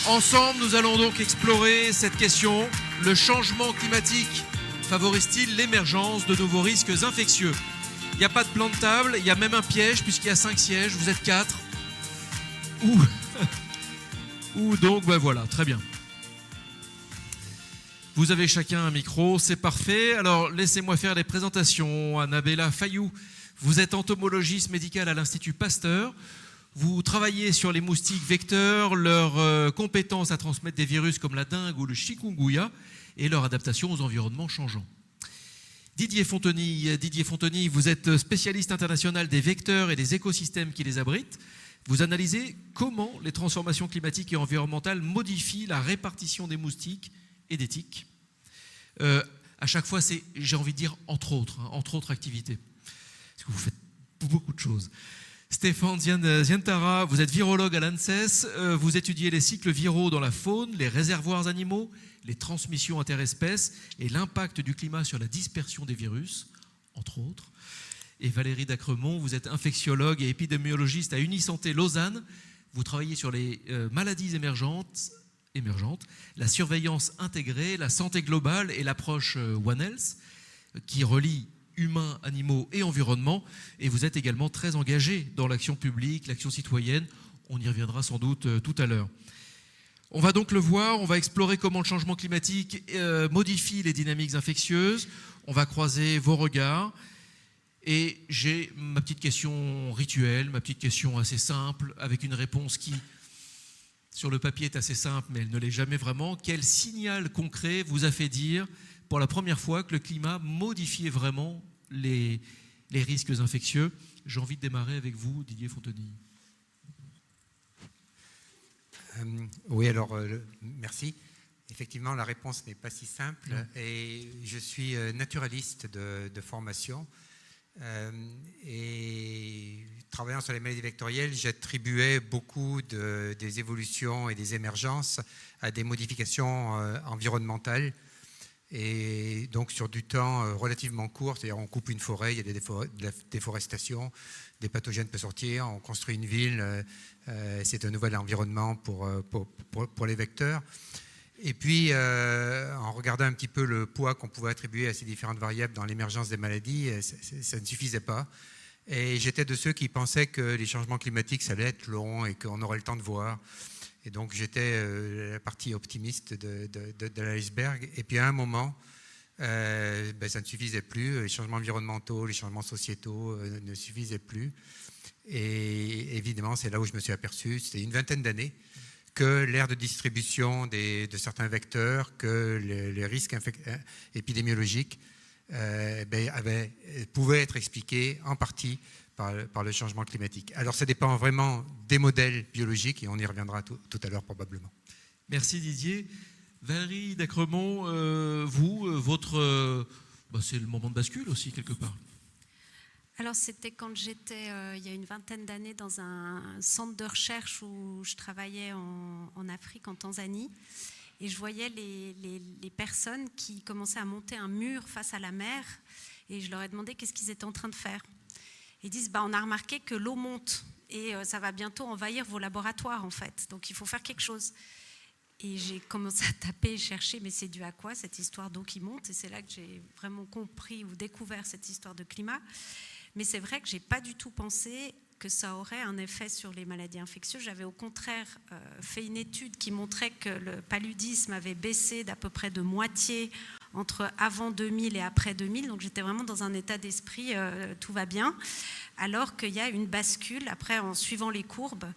Ensemble, nous allons donc explorer cette question. Le changement climatique favorise-t-il l'émergence de nouveaux risques infectieux? Il n'y a pas de plan de table, il y a même un piège puisqu'il y a 5 sièges, vous êtes 4. Ou donc, ben voilà, très bien. Vous avez chacun un micro, c'est parfait. Alors, laissez-moi faire les présentations. Annabella Fayou, vous êtes entomologiste médicale à l'Institut Pasteur. Vous travaillez sur les moustiques vecteurs, leurs compétences à transmettre des virus comme la dengue ou le chikungunya et leur adaptation aux environnements changeants. Didier Fonteny, vous êtes spécialiste international des vecteurs et des écosystèmes qui les abritent. Vous analysez comment les transformations climatiques et environnementales modifient la répartition des moustiques et des tiques. À chaque fois, c'est, j'ai envie de dire, entre autres activités. Parce que vous faites beaucoup de choses. Stéphane Zientara, vous êtes virologue à l'ANSES, vous étudiez les cycles viraux dans la faune, les réservoirs animaux, les transmissions interespèces et l'impact du climat sur la dispersion des virus, entre autres. Et Valérie Dacremont, vous êtes infectiologue et épidémiologiste à Unisanté Lausanne, vous travaillez sur les maladies émergentes, la surveillance intégrée, la santé globale et l'approche One Health, qui relie humains, animaux et environnement, et vous êtes également très engagé dans l'action publique, l'action citoyenne. On y reviendra sans doute tout à l'heure. On va donc le voir, on va explorer comment le changement climatique modifie les dynamiques infectieuses, on va croiser vos regards, et j'ai ma petite question rituelle, ma petite question assez simple, avec une réponse qui, sur le papier, est assez simple, mais elle ne l'est jamais vraiment. Quel signal concret vous a fait dire pour la première fois que le climat modifiait vraiment les risques infectieux? J'ai envie de démarrer avec vous, Didier Fonteny. Oui, alors, merci. Effectivement, la réponse n'est pas si simple. Et je suis naturaliste de formation. Et travaillant sur les maladies vectorielles, j'attribuais beaucoup des évolutions et des émergences à des modifications environnementales. Et donc sur du temps relativement court, c'est-à-dire on coupe une forêt, il y a de la déforestation, des pathogènes peuvent sortir, on construit une ville, c'est un nouvel environnement pour les vecteurs. Et puis, en regardant un petit peu le poids qu'on pouvait attribuer à ces différentes variables dans l'émergence des maladies, ça ne suffisait pas. Et j'étais de ceux qui pensaient que les changements climatiques, ça allait être long et qu'on aurait le temps de voir. Et donc, j'étais la partie optimiste de l'iceberg. Et puis, à un moment, ça ne suffisait plus. Les changements environnementaux, les changements sociétaux ne suffisaient plus. Et évidemment, c'est là où je me suis aperçu, c'était une vingtaine d'années, que l'aire de distribution de certains vecteurs, que les risques épidémiologiques pouvaient être expliqués en partie par le changement climatique. Alors ça dépend vraiment des modèles biologiques et on y reviendra tout à l'heure probablement. Merci Didier. Valérie Dacremont, c'est le moment de bascule aussi quelque part. Alors c'était quand j'étais, il y a une vingtaine d'années, dans un centre de recherche où je travaillais en Afrique, en Tanzanie, et je voyais les personnes qui commençaient à monter un mur face à la mer, et je leur ai demandé qu'est-ce qu'ils étaient en train de faire. Ils disent, on a remarqué que l'eau monte, et ça va bientôt envahir vos laboratoires en fait, donc il faut faire quelque chose. Et j'ai commencé à taper, chercher, mais c'est dû à quoi cette histoire d'eau qui monte? Et c'est là que j'ai vraiment compris ou découvert cette histoire de climat. Mais c'est vrai que je n'ai pas du tout pensé que ça aurait un effet sur les maladies infectieuses. J'avais au contraire fait une étude qui montrait que le paludisme avait baissé d'à peu près de moitié entre avant 2000 et après 2000. Donc j'étais vraiment dans un état d'esprit, tout va bien. Alors qu'il y a une bascule, après en suivant les courbes,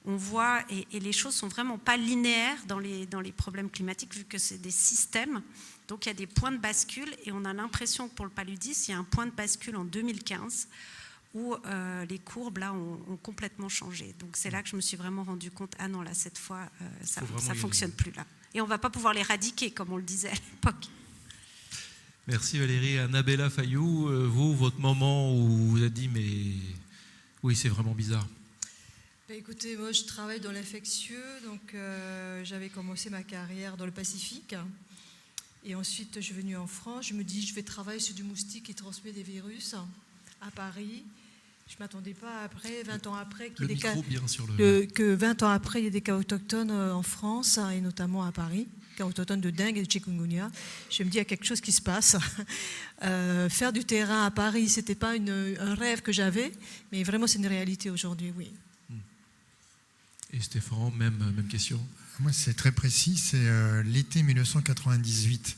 on voit, et les choses ne sont vraiment pas linéaires dans les problèmes climatiques, vu que c'est des systèmes. Donc il y a des points de bascule, et on a l'impression que pour le paludisme, il y a un point de bascule en 2015, où les courbes là, ont complètement changé. Donc c'est là que je me suis vraiment rendu compte, ah non, là, cette fois, ça ne fonctionne plus là. Et on ne va pas pouvoir l'éradiquer, comme on le disait à l'époque. Merci Valérie. Annabella Fayou, votre moment où vous vous êtes dit, mais oui, c'est vraiment bizarre. Écoutez, moi je travaille dans l'infectieux, donc j'avais commencé ma carrière dans le Pacifique. Et ensuite, je suis venue en France. Je me dis, je vais travailler sur du moustique qui transmet des virus à Paris. Je ne m'attendais pas après, 20 ans après, Le micro bien sur le... que 20 ans après, il y ait des cas autochtones en France, et notamment à Paris, cas autochtones de dengue et de chikungunya. Je me dis, il y a quelque chose qui se passe. Faire du terrain à Paris, ce n'était pas un rêve que j'avais, mais vraiment c'est une réalité aujourd'hui, oui. Et Stéphane, même question. Moi, c'est très précis, c'est l'été 1998.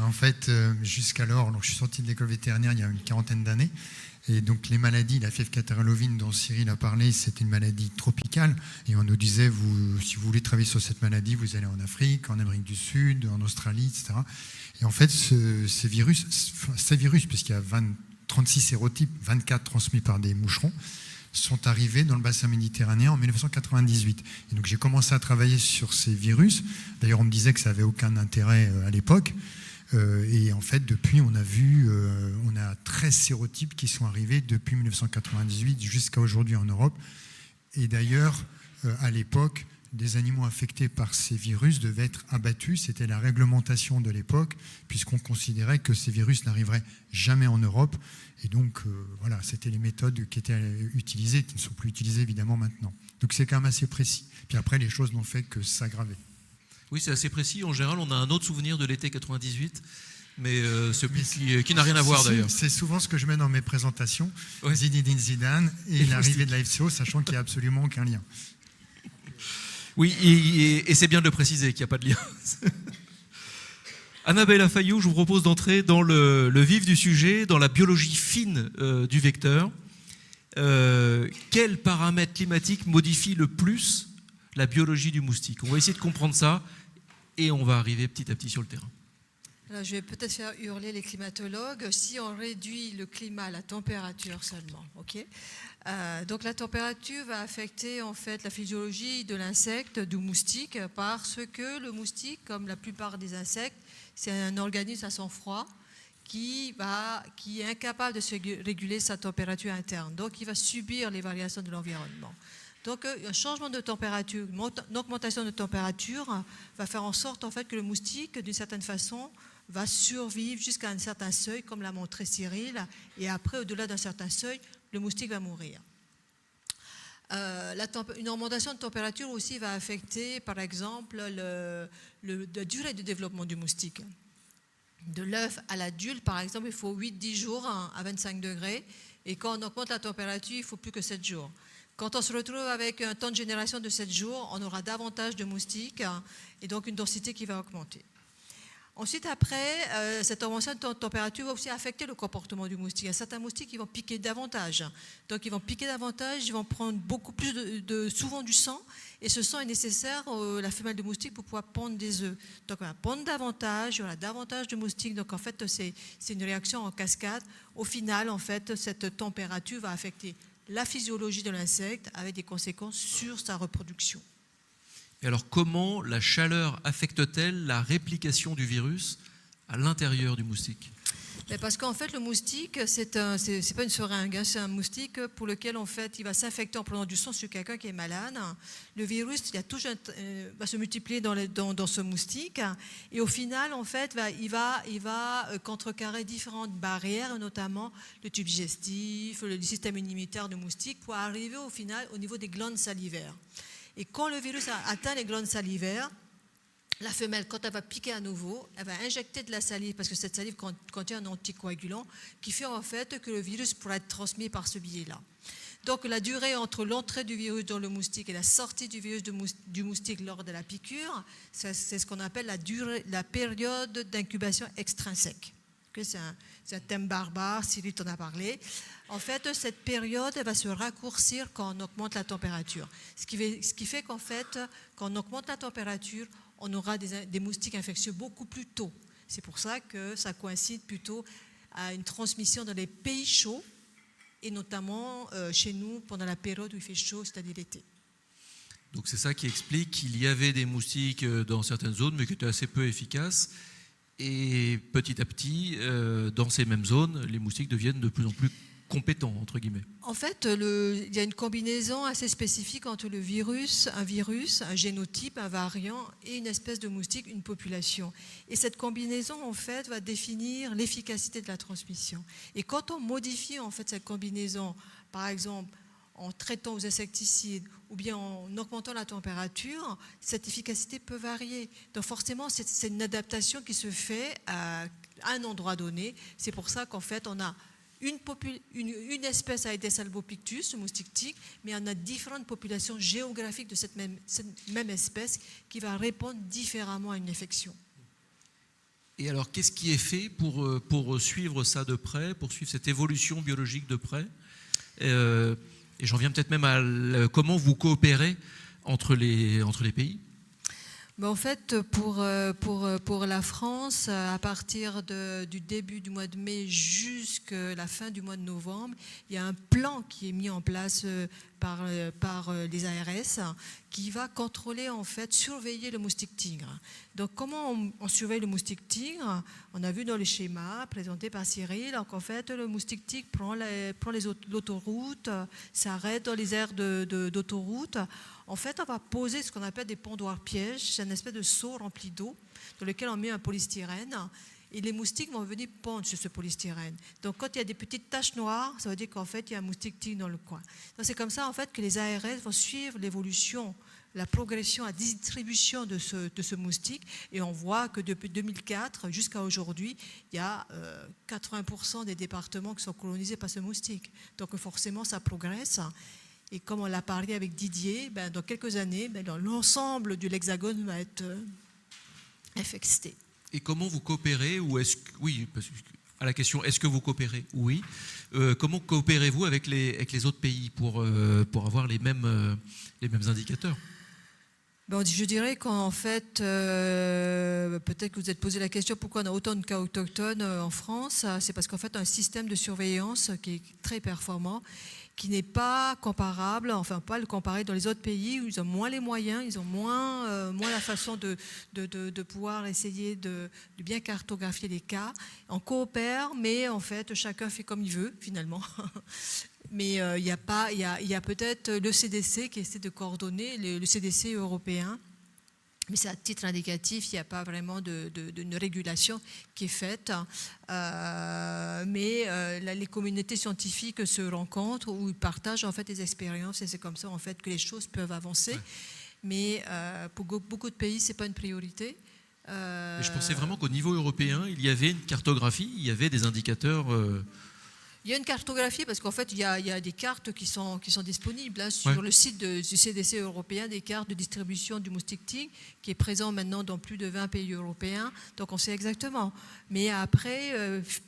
En fait, jusqu'alors, donc je suis sorti de l'école vétérinaire il y a une quarantaine d'années, et donc les maladies, la fièvre catarrhale ovine dont Cyril a parlé, c'est une maladie tropicale, et on nous disait, si vous voulez travailler sur cette maladie, vous allez en Afrique, en Amérique du Sud, en Australie, etc. Et en fait, ces virus, puisqu'il y a 36 sérotypes, 24 transmis par des moucherons, sont arrivés dans le bassin méditerranéen en 1998. Et donc j'ai commencé à travailler sur ces virus. D'ailleurs, on me disait que ça n'avait aucun intérêt à l'époque. Et en fait, depuis, on a 13 sérotypes qui sont arrivés depuis 1998 jusqu'à aujourd'hui en Europe. Et d'ailleurs, à l'époque, des animaux infectés par ces virus devaient être abattus. C'était la réglementation de l'époque, puisqu'on considérait que ces virus n'arriveraient jamais en Europe. Et donc, voilà, c'était les méthodes qui étaient utilisées, qui ne sont plus utilisées évidemment maintenant. Donc c'est quand même assez précis. Puis après, les choses n'ont fait que s'aggraver. Oui, c'est assez précis. En général, on a un autre souvenir de l'été 98, mais celui qui n'a rien à voir d'ailleurs. C'est souvent ce que je mets dans mes présentations, Ouais. Zinedine Zidane et l'arrivée de la FCO, sachant qu'il n'y a absolument aucun lien. Oui, et c'est bien de le préciser qu'il n'y a pas de lien. Annabella Fayou, je vous propose d'entrer dans le vif du sujet, dans la biologie fine du vecteur. Quels paramètres climatiques modifient le plus la biologie du moustique? On va essayer de comprendre ça et on va arriver petit à petit sur le terrain. Alors, je vais peut-être faire hurler les climatologues si on réduit le climat à la température seulement. Okay, donc la température va affecter en fait la physiologie de l'insecte, du moustique, parce que le moustique, comme la plupart des insectes, c'est un organisme à sang froid qui est incapable de se réguler sa température interne. Donc il va subir les variations de l'environnement. Donc un changement de température, une augmentation de température va faire en sorte en fait que le moustique, d'une certaine façon, va survivre jusqu'à un certain seuil, comme l'a montré Cyril, et après, au-delà d'un certain seuil, le moustique va mourir. Une augmentation de température aussi va affecter, par exemple, la durée de développement du moustique. De l'œuf à l'adulte, par exemple, il faut 8-10 jours à 25 degrés, et quand on augmente la température, il faut plus que 7 jours. Quand on se retrouve avec un temps de génération de 7 jours, on aura davantage de moustiques, et donc une densité qui va augmenter. Ensuite, après, cette augmentation de température va aussi affecter le comportement du moustique. Il y a certains moustiques qui vont piquer davantage. Donc, ils vont piquer davantage, ils vont prendre beaucoup plus souvent du sang. Et ce sang est nécessaire à la femelle de moustique pour pouvoir pondre des œufs. Donc, on va pondre davantage, il y aura davantage de moustiques. Donc, en fait, c'est une réaction en cascade. Au final, en fait, cette température va affecter la physiologie de l'insecte avec des conséquences sur sa reproduction. Et alors, comment la chaleur affecte-t-elle la réplication du virus à l'intérieur du moustique? Parce qu'en fait, le moustique, c'est pas une seringue, hein, c'est un moustique pour lequel en fait, il va s'infecter en prenant du sang sur quelqu'un qui est malade. Le virus, va se multiplier dans ce moustique, et au final, en fait, il va contrecarrer différentes barrières, notamment le tube digestif, le système immunitaire du moustique, pour arriver au final au niveau des glandes salivaires. Et quand le virus atteint les glandes salivaires, la femelle, quand elle va piquer à nouveau, elle va injecter de la salive, parce que cette salive contient un anticoagulant qui fait en fait que le virus pourra être transmis par ce biais-là. Donc la durée entre l'entrée du virus dans le moustique et la sortie du virus du moustique lors de la piqûre, c'est ce qu'on appelle la période d'incubation extrinsèque. C'est un thème barbare, Cyril t'en a parlé. En fait, cette période elle va se raccourcir quand on augmente la température. Ce qui fait qu'en fait, quand on augmente la température, on aura des moustiques infectieux beaucoup plus tôt. C'est pour ça que ça coïncide plutôt à une transmission dans les pays chauds, et notamment chez nous pendant la période où il fait chaud, c'est-à-dire l'été. Donc c'est ça qui explique qu'il y avait des moustiques dans certaines zones, mais qui étaient assez peu efficaces. Et petit à petit, dans ces mêmes zones, les moustiques deviennent de plus en plus compétents, entre guillemets. En fait, il y a une combinaison assez spécifique entre un virus, un génotype, un variant et une espèce de moustique, une population. Et cette combinaison, en fait, va définir l'efficacité de la transmission. Et quand on modifie, en fait, cette combinaison par exemple, en traitant aux insecticides ou bien en augmentant la température, cette efficacité peut varier. Donc forcément, c'est une adaptation qui se fait à un endroit donné. C'est pour ça qu'en fait, on a une espèce Aedes albopictus, le moustique tigre, mais on a différentes populations géographiques de cette même espèce qui va répondre différemment à une infection. Et alors, qu'est-ce qui est fait pour suivre ça de près, pour suivre cette évolution biologique de près ? Et j'en viens peut-être même à comment vous coopérez entre les pays ? Ben en fait, pour la France, à partir du début du mois de mai jusqu'à la fin du mois de novembre, il y a un plan qui est mis en place par les ARS qui va contrôler, en fait, surveiller le moustique tigre. Donc, comment on surveille le moustique tigre ? On a vu dans les schémas présentés par Cyril, donc en fait, le moustique tigre prend l'autoroute, s'arrête dans les aires d'autoroute. En fait, on va poser ce qu'on appelle des pondoirs pièges. C'est une espèce de seau rempli d'eau dans lequel on met un polystyrène. Et les moustiques vont venir pondre sur ce polystyrène. Donc, quand il y a des petites taches noires, ça veut dire qu'en fait, il y a un moustique tigre dans le coin. Donc, c'est comme ça, en fait, que les ARS vont suivre l'évolution, la progression, la distribution de ce moustique. Et on voit que depuis 2004 jusqu'à aujourd'hui, il y a 80% des départements qui sont colonisés par ce moustique. Donc, forcément, ça progresse. Et comme on l'a parlé avec Didier, dans quelques années, l'ensemble de l'Hexagone va être infecté. Et comment vous coopérez oui, parce que à la question est-ce que vous coopérez ? Oui. Comment coopérez-vous avec les autres pays pour avoir les mêmes indicateurs ? Je dirais qu'en fait, peut-être que vous êtes posé la question pourquoi on a autant de cas autochtones en France. C'est parce qu'en fait, on a un système de surveillance qui est très performant, qui n'est pas comparable, enfin pas le comparer dans les autres pays où ils ont moins les moyens, ils ont moins la façon de pouvoir essayer de bien cartographier les cas. On coopère, mais en fait chacun fait comme il veut finalement. Mais il y a peut-être le CDC qui essaie de coordonner, le CDC européen. Mais c'est à titre indicatif, il n'y a pas vraiment de régulation qui est faite. Mais les communautés scientifiques se rencontrent où ils partagent en fait des expériences et c'est comme ça en fait que les choses peuvent avancer. Ouais. Mais pour beaucoup de pays, ce n'est pas une priorité. Je pensais vraiment qu'au niveau européen, il y avait une cartographie, il y avait des indicateurs. Il y a une cartographie parce qu'en fait, il y a des cartes qui sont disponibles là, sur le site du CDC européen, des cartes de distribution du moustique tigre qui est présent maintenant dans plus de 20 pays européens. Donc on sait exactement. Mais après,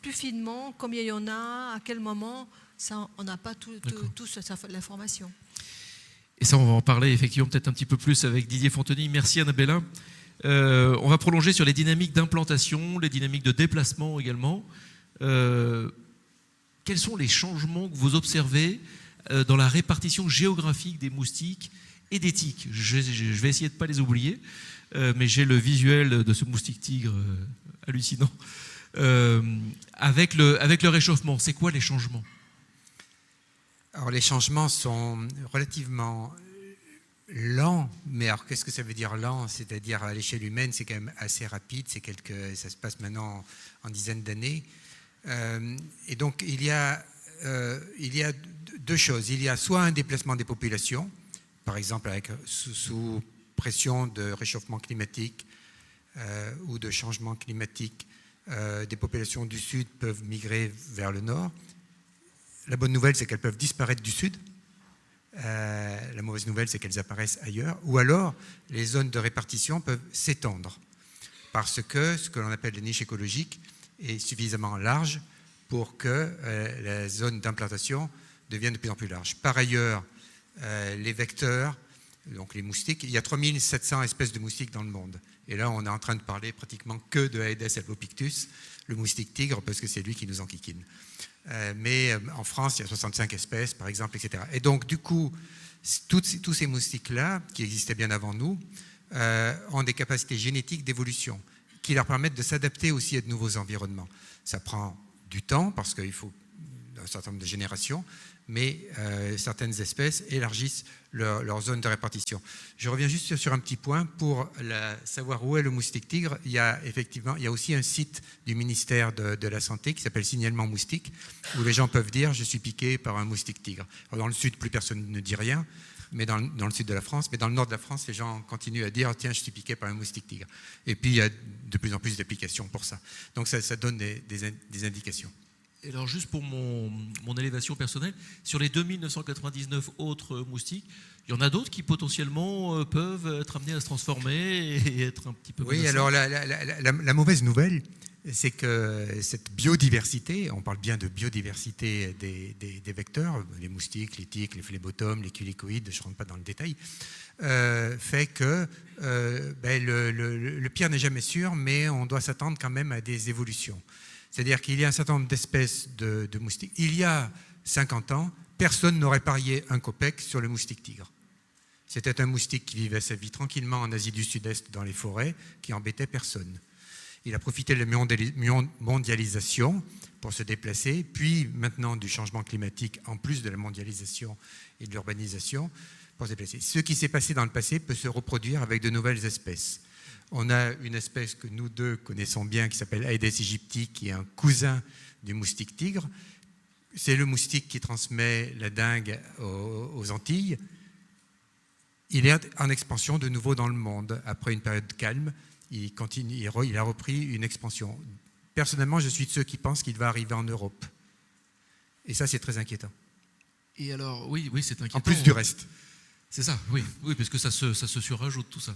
plus finement, combien il y en a, à quel moment, ça, on n'a pas toute l'information. Et ça, on va en parler effectivement peut-être un petit peu plus avec Didier Fonteny. Merci Annabella. On va prolonger sur les dynamiques d'implantation, les dynamiques de déplacement également. Quels sont les changements que vous observez dans la répartition géographique des moustiques et des tiques ? Je vais essayer de ne pas les oublier, mais j'ai le visuel de ce moustique tigre hallucinant. Avec le réchauffement, c'est quoi les changements ? Alors les changements sont relativement lents, mais alors qu'est-ce que ça veut dire lent ? C'est-à-dire à l'échelle humaine, c'est quand même assez rapide, ça se passe maintenant en dizaines d'années. Et donc il y a deux choses. Il y a soit un déplacement des populations, par exemple sous pression de réchauffement climatique ou de changement climatique, des populations du sud peuvent migrer vers le nord. La bonne nouvelle, c'est qu'elles peuvent disparaître du sud. La mauvaise nouvelle, c'est qu'elles apparaissent ailleurs. Ou alors, les zones de répartition peuvent s'étendre parce que ce que l'on appelle les niches écologiques est suffisamment large pour que la zone d'implantation devienne de plus en plus large. Par ailleurs, les vecteurs, donc les moustiques, il y a 3700 espèces de moustiques dans le monde. Et là, on est en train de parler pratiquement que de Aedes albopictus, le moustique tigre, parce que c'est lui qui nous enquiquine. Mais en France, il y a 65 espèces, par exemple, etc. Et donc, du coup, tous ces moustiques-là, qui existaient bien avant nous, ont des capacités génétiques d'évolution qui leur permettent de s'adapter aussi à de nouveaux environnements. Ça prend du temps parce qu'il faut un certain nombre de générations, mais certaines espèces élargissent leur zone de répartition. Je reviens juste sur un petit point pour savoir où est le moustique tigre. Il y a aussi un site du ministère de la Santé qui s'appelle Signalement moustique, où les gens peuvent dire « je suis piqué par un moustique tigre ». Dans le sud, plus personne ne dit rien, mais dans le sud de la France. Mais dans le nord de la France, les gens continuent à dire « tiens, je suis piqué par un moustique tigre ». Et puis, il y a de plus en plus d'applications pour ça. Donc, ça donne des indications. Et alors, juste pour mon élévation personnelle, sur les 2999 autres moustiques, il y en a d'autres qui potentiellement peuvent être amenés à se transformer et être un petit peu Oui, menaçants. alors la mauvaise nouvelle, c'est que cette biodiversité, on parle bien de biodiversité des vecteurs, les moustiques, les tiques, les phlébotomes, les culicoïdes, je ne rentre pas dans le détail, fait que le pire n'est jamais sûr, mais on doit s'attendre quand même à des évolutions. C'est-à-dire qu'il y a un certain nombre d'espèces de moustiques. Il y a 50 ans, personne n'aurait parié un copec sur le moustique tigre. C'était un moustique qui vivait sa vie tranquillement en Asie du Sud-Est dans les forêts, qui embêtait personne. Il a profité de la mondialisation pour se déplacer, puis maintenant du changement climatique, en plus de la mondialisation et de l'urbanisation, pour se déplacer. Ce qui s'est passé dans le passé peut se reproduire avec de nouvelles espèces. On a une espèce que nous deux connaissons bien qui s'appelle Aedes aegypti, qui est un cousin du moustique tigre. C'est le moustique qui transmet la dengue aux Antilles. Il est en expansion de nouveau dans le monde. Après une période calme, il a repris une expansion. Personnellement, je suis de ceux qui pensent qu'il va arriver en Europe. Et ça, c'est très inquiétant. Et alors, oui, c'est inquiétant. En plus du reste. C'est ça, oui, parce que ça se surrajoute tout ça.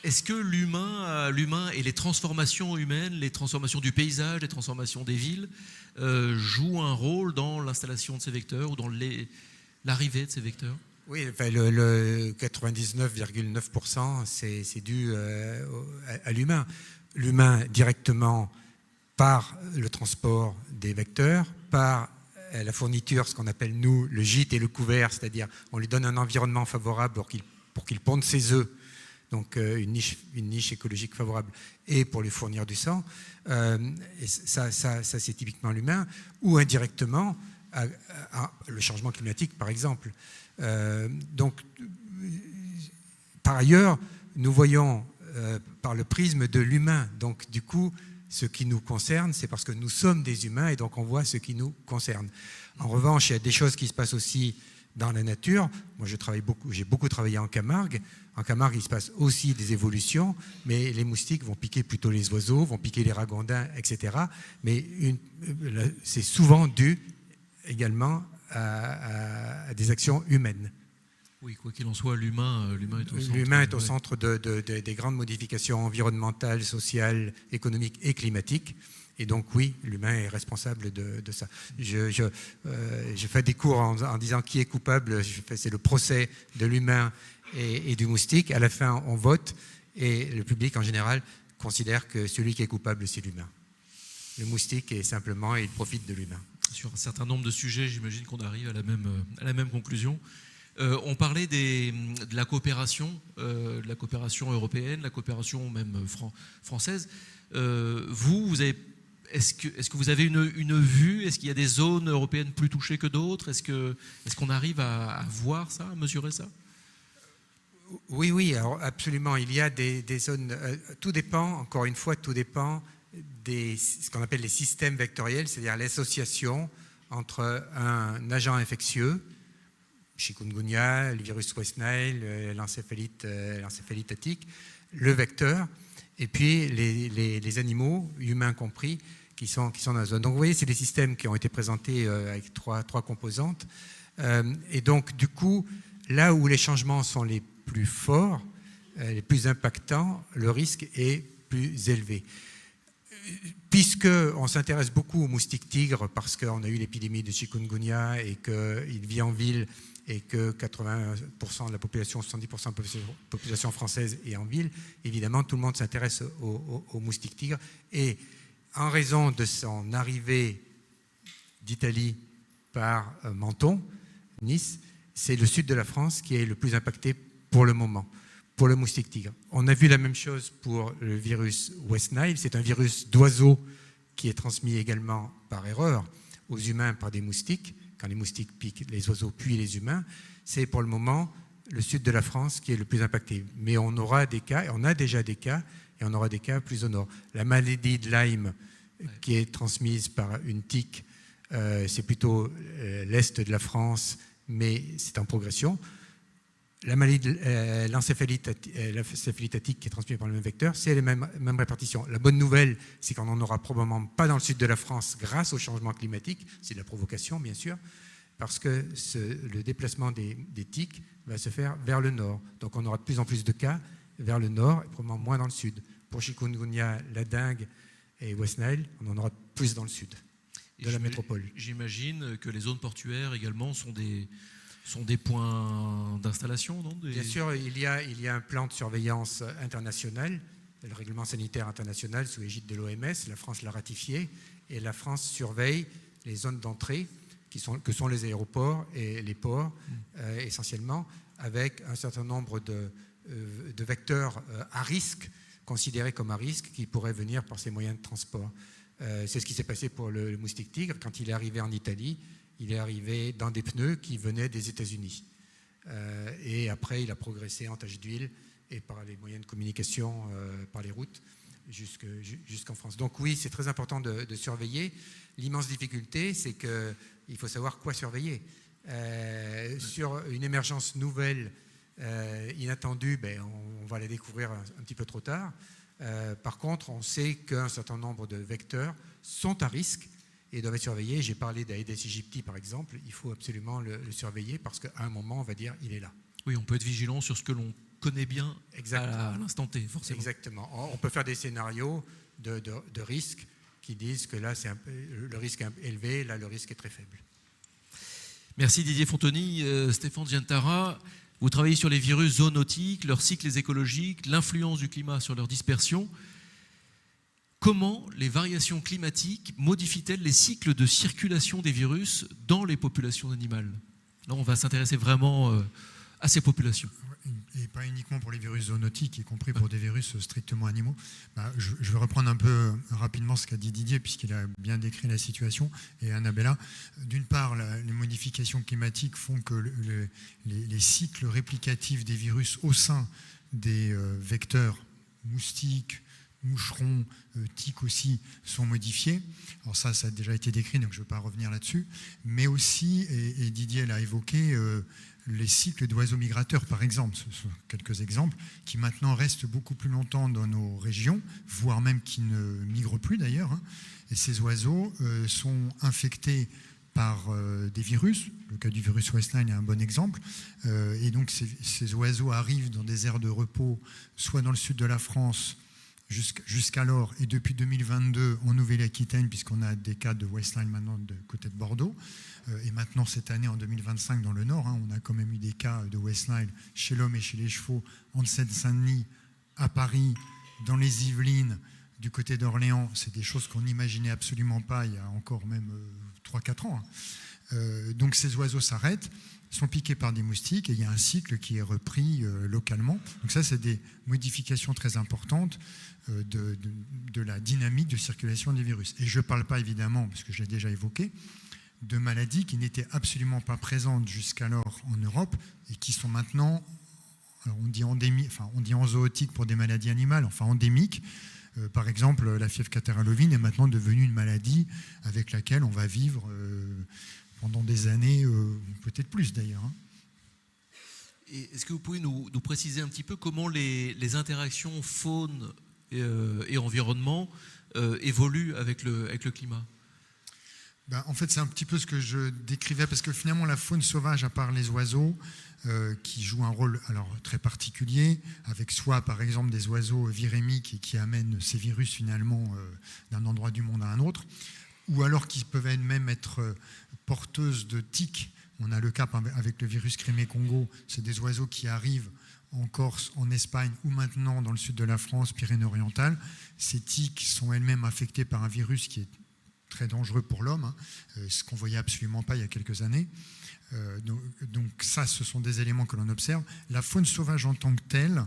Est-ce que l'humain et les transformations humaines, les transformations du paysage, les transformations des villes, jouent un rôle dans l'installation de ces vecteurs ou dans l'arrivée de ces vecteurs ? Oui, enfin, le 99,9%, c'est dû à l'humain. L'humain directement par le transport des vecteurs, par la fourniture, ce qu'on appelle nous le gîte et le couvert, c'est-à-dire on lui donne un environnement favorable pour qu'il ponde ses œufs, donc une niche écologique favorable, et pour lui fournir du sang. Et ça c'est typiquement l'humain, ou indirectement le changement climatique, par exemple. Donc, par ailleurs, nous voyons par le prisme de l'humain. Donc, du coup, ce qui nous concerne, c'est parce que nous sommes des humains et donc on voit ce qui nous concerne. En revanche, il y a des choses qui se passent aussi dans la nature. Moi, j'ai beaucoup travaillé en Camargue. En Camargue, il se passe aussi des évolutions, mais les moustiques vont piquer plutôt les oiseaux, vont piquer les ragondins, etc. Mais c'est souvent dû également à des actions humaines. Oui, quoi qu'il en soit, l'humain est au centre. L'humain est au centre des grandes modifications environnementales, sociales, économiques et climatiques. Et donc oui, l'humain est responsable de ça. Je fais des cours en disant qui est coupable. C'est le procès de l'humain et du moustique. À la fin, on vote et le public en général considère que celui qui est coupable, c'est l'humain. Le moustique est simplement, il profite de l'humain. Sur un certain nombre de sujets, j'imagine qu'on arrive à la même conclusion. On parlait de la coopération européenne, la coopération même française. Est-ce que vous avez une vue ? Est-ce qu'il y a des zones européennes plus touchées que d'autres ? Est-ce qu'on arrive à voir ça, à mesurer ça ? Oui, alors absolument. Il y a des zones. Tout dépend, encore une fois, tout dépend ce qu'on appelle les systèmes vectoriels, c'est-à-dire l'association entre un agent infectieux, chikungunya, le virus West Nile, l'encéphalite attique, le vecteur, et puis les animaux, humains compris, qui sont dans la zone. Donc vous voyez, c'est des systèmes qui ont été présentés avec trois composantes. Et donc du coup, là où les changements sont les plus forts, les plus impactants, le risque est plus élevé. Puisqu'on s'intéresse beaucoup au moustique tigre, parce qu'on a eu l'épidémie de chikungunya et qu'il vit en ville et que 80% de la population, 70% de la population française est en ville, évidemment tout le monde s'intéresse au moustique tigre. Et en raison de son arrivée d'Italie par Menton, Nice, c'est le sud de la France qui est le plus impacté pour le moment, pour le moustique tigre. On a vu la même chose pour le virus West Nile. C'est un virus d'oiseau qui est transmis également par erreur aux humains par des moustiques, quand les moustiques piquent les oiseaux puis les humains, c'est pour le moment le sud de la France qui est le plus impacté. Mais on aura des cas, et on a déjà des cas, et on aura des cas plus au nord. La maladie de Lyme, qui est transmise par une tique, c'est plutôt l'est de la France, mais c'est en progression. La maladie de l'encéphalite tique qui est transmise par le même vecteur, c'est la même répartition. La bonne nouvelle, c'est qu'on n'en aura probablement pas dans le sud de la France grâce au changement climatique. C'est de la provocation, bien sûr, parce que le déplacement des tiques va se faire vers le nord. Donc on aura de plus en plus de cas vers le nord et probablement moins dans le sud. Pour chikungunya, la dengue et West Nile, on en aura plus dans le sud de la métropole. J'imagine que les zones portuaires également sont des points d'installation, non ? Bien sûr, il y a un plan de surveillance international, le règlement sanitaire international sous l'égide de l'OMS. La France l'a ratifié et la France surveille les zones d'entrée que sont les aéroports et les ports, essentiellement, avec un certain nombre de vecteurs à risque, considérés comme à risque, qui pourraient venir par ces moyens de transport. C'est ce qui s'est passé pour le moustique tigre. Quand il est arrivé en Italie, il est arrivé dans des pneus qui venaient des États-Unis. Et après, il a progressé en tache d'huile et par les moyens de communication, par les routes, jusqu'en France. Donc oui, c'est très important de surveiller. L'immense difficulté, c'est qu'il faut savoir quoi surveiller. Sur une émergence nouvelle, inattendue, on va la découvrir un petit peu trop tard. Par contre, on sait qu'un certain nombre de vecteurs sont à risque et doivent être surveillés. J'ai parlé d'Aedes aegypti, par exemple. Il faut absolument le surveiller parce qu'à un moment, on va dire il est là. Oui, on peut être vigilant sur ce que l'on connaît bien Exactement. à l'instant T, forcément. Exactement. On peut faire des scénarios de risque qui disent que là, le risque est élevé, là, le risque est très faible. Merci Didier Fontoni. Stéphane Giantara, vous travaillez sur les virus zoonotiques, leurs cycles écologiques, l'influence du climat sur leur dispersion. Comment les variations climatiques modifient-elles les cycles de circulation des virus dans les populations animales ? Là, on va s'intéresser vraiment à ces populations. Et pas uniquement pour les virus zoonotiques, y compris pour des virus strictement animaux. Je vais reprendre un peu rapidement ce qu'a dit Didier, puisqu'il a bien décrit la situation, et Annabella. D'une part, les modifications climatiques font que les cycles réplicatifs des virus au sein des vecteurs moustiques, moucherons, tiques aussi, sont modifiés. Alors ça a déjà été décrit, donc je ne vais pas revenir là-dessus. Mais aussi, et Didier l'a évoqué, les cycles d'oiseaux migrateurs, par exemple, ce sont quelques exemples, qui maintenant restent beaucoup plus longtemps dans nos régions, voire même qui ne migrent plus d'ailleurs. Et ces oiseaux sont infectés par des virus. Le cas du virus West Nile est un bon exemple. Et donc ces oiseaux arrivent dans des aires de repos, soit dans le sud de la France, jusqu'alors, et depuis 2022 en Nouvelle-Aquitaine, puisqu'on a des cas de West Nile maintenant de côté de Bordeaux, et maintenant cette année en 2025 dans le Nord, on a quand même eu des cas de West Nile chez l'homme et chez les chevaux en Seine-Saint-Denis, à Paris, dans les Yvelines, du côté d'Orléans. C'est des choses qu'on n'imaginait absolument pas il y a encore même 3-4 ans. Donc ces oiseaux s'arrêtent, sont piqués par des moustiques et il y a un cycle qui est repris localement. Donc ça, c'est des modifications très importantes de la dynamique de circulation des virus. Et je ne parle pas évidemment, parce que je l'ai déjà évoqué, de maladies qui n'étaient absolument pas présentes jusqu'alors en Europe et qui sont maintenant, alors on dit en zootique pour des maladies animales, enfin endémiques. Par exemple, la fièvre catarrhale ovine est maintenant devenue une maladie avec laquelle on va vivre pendant des années, peut-être plus d'ailleurs. Et est-ce que vous pouvez nous préciser un petit peu comment les interactions faune et environnement évoluent avec le climat ? En fait, c'est un petit peu ce que je décrivais, parce que finalement, la faune sauvage, à part les oiseaux, qui jouent un rôle très particulier, avec soit, par exemple, des oiseaux virémiques qui amènent ces virus finalement d'un endroit du monde à un autre, ou alors qui peuvent même être porteuses de tiques. On a le cas avec le virus Crimée-Congo, c'est des oiseaux qui arrivent en Corse, en Espagne ou maintenant dans le sud de la France, Pyrénées-Orientales. Ces tiques sont elles-mêmes infectées par un virus qui est très dangereux pour l'homme, ce qu'on ne voyait absolument pas il y a quelques années. Donc ça, ce sont des éléments que l'on observe. La faune sauvage en tant que telle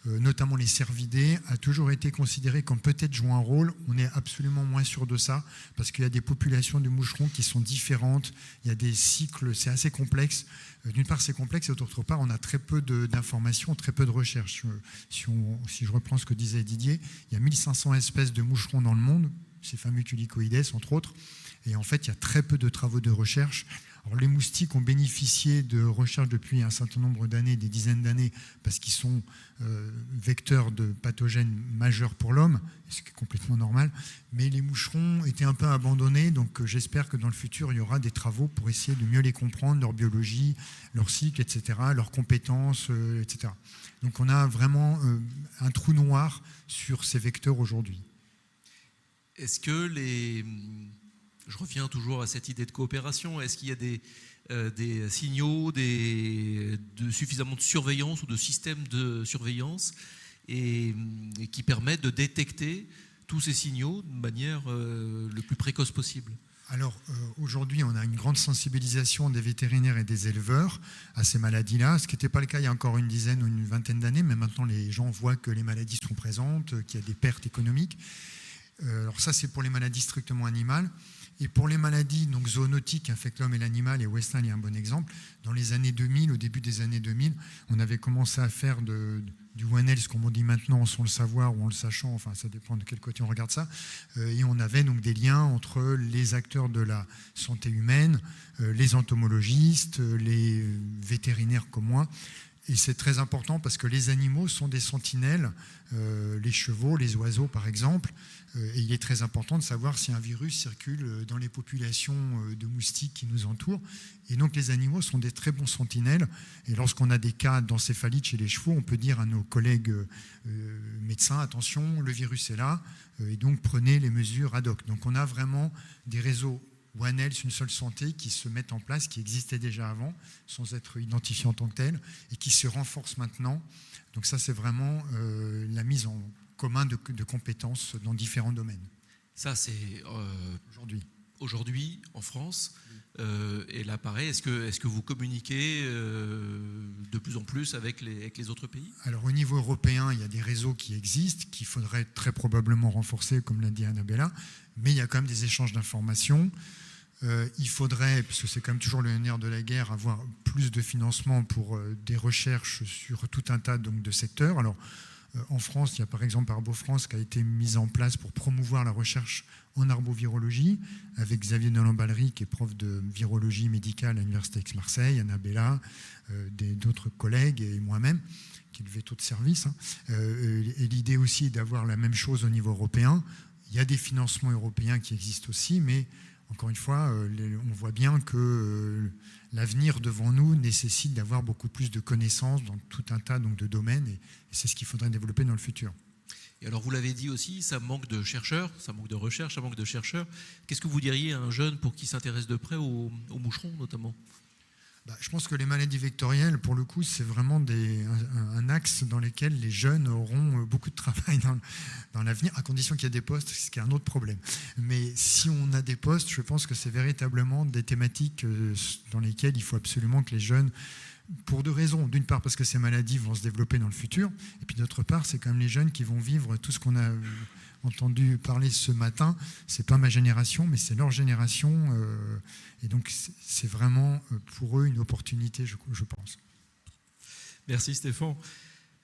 notamment les cervidés, a toujours été considéré comme peut-être jouant un rôle. On est absolument moins sûr de ça, parce qu'il y a des populations de moucherons qui sont différentes, il y a des cycles, c'est assez complexe. D'une part, c'est complexe, et d'autre part, on a très peu d'informations, très peu de recherches. Si je reprends ce que disait Didier, il y a 1500 espèces de moucherons dans le monde, ces fameux culicoïdes, entre autres, et en fait, il y a très peu de travaux de recherche. Alors, les moustiques ont bénéficié de recherches depuis un certain nombre d'années, des dizaines d'années, parce qu'ils sont vecteurs de pathogènes majeurs pour l'homme, ce qui est complètement normal. Mais les moucherons étaient un peu abandonnés, donc j'espère que dans le futur, il y aura des travaux pour essayer de mieux les comprendre, leur biologie, leur cycle, etc., leurs compétences, etc. Donc on a vraiment un trou noir sur ces vecteurs aujourd'hui. Est-ce que je reviens toujours à cette idée de coopération. Est-ce qu'il y a des signaux, suffisamment de surveillance ou de systèmes de surveillance et qui permettent de détecter tous ces signaux de manière le plus précoce possible? Alors aujourd'hui, on a une grande sensibilisation des vétérinaires et des éleveurs à ces maladies-là, ce qui n'était pas le cas il y a encore une dizaine ou une vingtaine d'années, mais maintenant les gens voient que les maladies sont présentes, qu'il y a des pertes économiques. Alors ça, c'est pour les maladies strictement animales. Et pour les maladies donc zoonotiques qui affectent l'homme et l'animal, et West Nile est un bon exemple, dans les années 2000, au début des années 2000, on avait commencé à faire du One Health, comme on dit maintenant, sans le savoir ou en le sachant, enfin ça dépend de quel côté on regarde ça, et on avait donc des liens entre les acteurs de la santé humaine, les entomologistes, les vétérinaires comme moi. Et c'est très important parce que les animaux sont des sentinelles, les chevaux, les oiseaux par exemple, et il est très important de savoir si un virus circule dans les populations de moustiques qui nous entourent. Et donc les animaux sont des très bons sentinelles, et lorsqu'on a des cas d'encéphalite chez les chevaux, on peut dire à nos collègues médecins, attention, le virus est là, et donc prenez les mesures ad hoc. Donc on a vraiment des réseaux One Health, une seule santé, qui se mettent en place, qui existaient déjà avant, sans être identifiés en tant que tels, et qui se renforcent maintenant. Donc ça, c'est vraiment la mise en commun de compétences dans différents domaines. Ça, c'est aujourd'hui en France. Et là, pareil, est-ce que vous communiquez de plus en plus avec les autres pays? Alors, au niveau européen, il y a des réseaux qui existent, qu'il faudrait très probablement renforcer, comme l'a dit Annabella, mais il y a quand même des échanges d'informations. Il faudrait, parce que c'est quand même toujours le nerf de la guerre, avoir plus de financement pour des recherches sur tout un tas donc, de secteurs. Alors, en France, il y a par exemple Arbo-France qui a été mise en place pour promouvoir la recherche en arbovirologie, avec Xavier Nolan-Ballery, qui est prof de virologie médicale à l'Université Aix-Marseille, Annabella, d'autres collègues et moi-même, qui est le veto de service. Et l'idée aussi est d'avoir la même chose au niveau européen. Il y a des financements européens qui existent aussi, mais encore une fois, on voit bien que l'avenir devant nous nécessite d'avoir beaucoup plus de connaissances dans tout un tas donc, de domaines, et c'est ce qu'il faudrait développer dans le futur. Et alors, vous l'avez dit aussi, ça manque de chercheurs, ça manque de recherche, ça manque de chercheurs. Qu'est-ce que vous diriez à un jeune pour qui s'intéresse de près aux moucherons, notamment ? Je pense que les maladies vectorielles, pour le coup, c'est vraiment un axe dans lequel les jeunes auront beaucoup de travail dans l'avenir, à condition qu'il y ait des postes, ce qui est un autre problème. Mais si on a des postes, je pense que c'est véritablement des thématiques dans lesquelles il faut absolument que les jeunes, pour deux raisons. D'une part, parce que ces maladies vont se développer dans le futur, et puis d'autre part, c'est quand même les jeunes qui vont vivre tout ce qu'on a entendu parler ce matin. C'est pas ma génération, mais c'est leur génération, et donc c'est vraiment pour eux une opportunité, je pense. Merci Stéphane.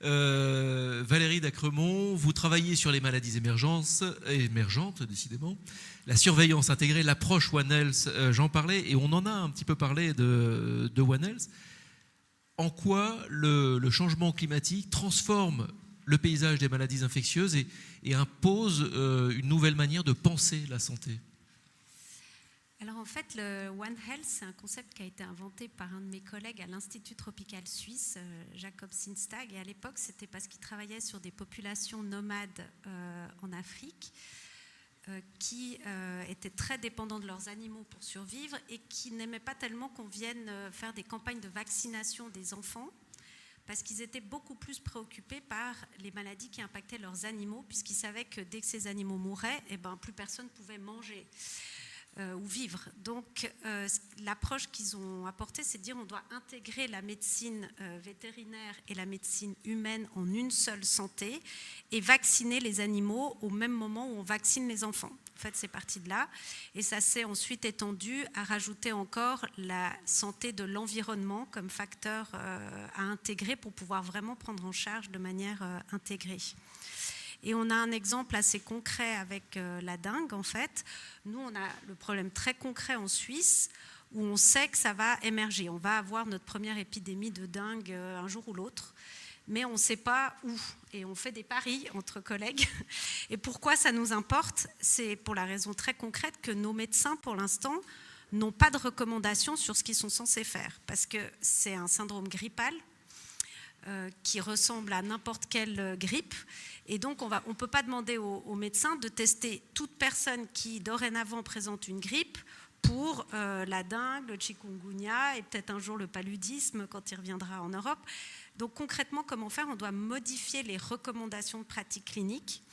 Valérie Dacremont, vous travaillez sur les maladies émergentes, décidément, la surveillance intégrée, l'approche One Health, j'en parlais, et on en a un petit peu parlé de One Health. En quoi le changement climatique transforme le paysage des maladies infectieuses et impose une nouvelle manière de penser la santé? Alors en fait, le One Health, c'est un concept qui a été inventé par un de mes collègues à l'Institut tropical suisse, Jacob Sinstag, et à l'époque, c'était parce qu'il travaillait sur des populations nomades en Afrique qui étaient très dépendants de leurs animaux pour survivre et qui n'aimaient pas tellement qu'on vienne faire des campagnes de vaccination des enfants, parce qu'ils étaient beaucoup plus préoccupés par les maladies qui impactaient leurs animaux, puisqu'ils savaient que dès que ces animaux mouraient, plus personne ne pouvait manger. ou vivre. Donc l'approche qu'ils ont apportée, c'est de dire on doit intégrer la médecine vétérinaire et la médecine humaine en une seule santé et vacciner les animaux au même moment où on vaccine les enfants. En fait, c'est parti de là. Et ça s'est ensuite étendu à rajouter encore la santé de l'environnement comme facteur à intégrer pour pouvoir vraiment prendre en charge de manière intégrée. Et on a un exemple assez concret avec la dengue, en fait. Nous, on a le problème très concret en Suisse où on sait que ça va émerger. On va avoir notre première épidémie de dengue un jour ou l'autre, mais on ne sait pas où. Et on fait des paris entre collègues. Et pourquoi ça nous importe? C'est pour la raison très concrète que nos médecins, pour l'instant, n'ont pas de recommandations sur ce qu'ils sont censés faire. Parce que c'est un syndrome grippal qui ressemble à n'importe quelle grippe. Et donc, on ne peut pas demander aux médecins de tester toute personne qui, dorénavant, présente une grippe pour la dengue, le chikungunya et peut-être un jour le paludisme quand il reviendra en Europe. Donc, concrètement, comment faire? On doit modifier les recommandations de pratique clinique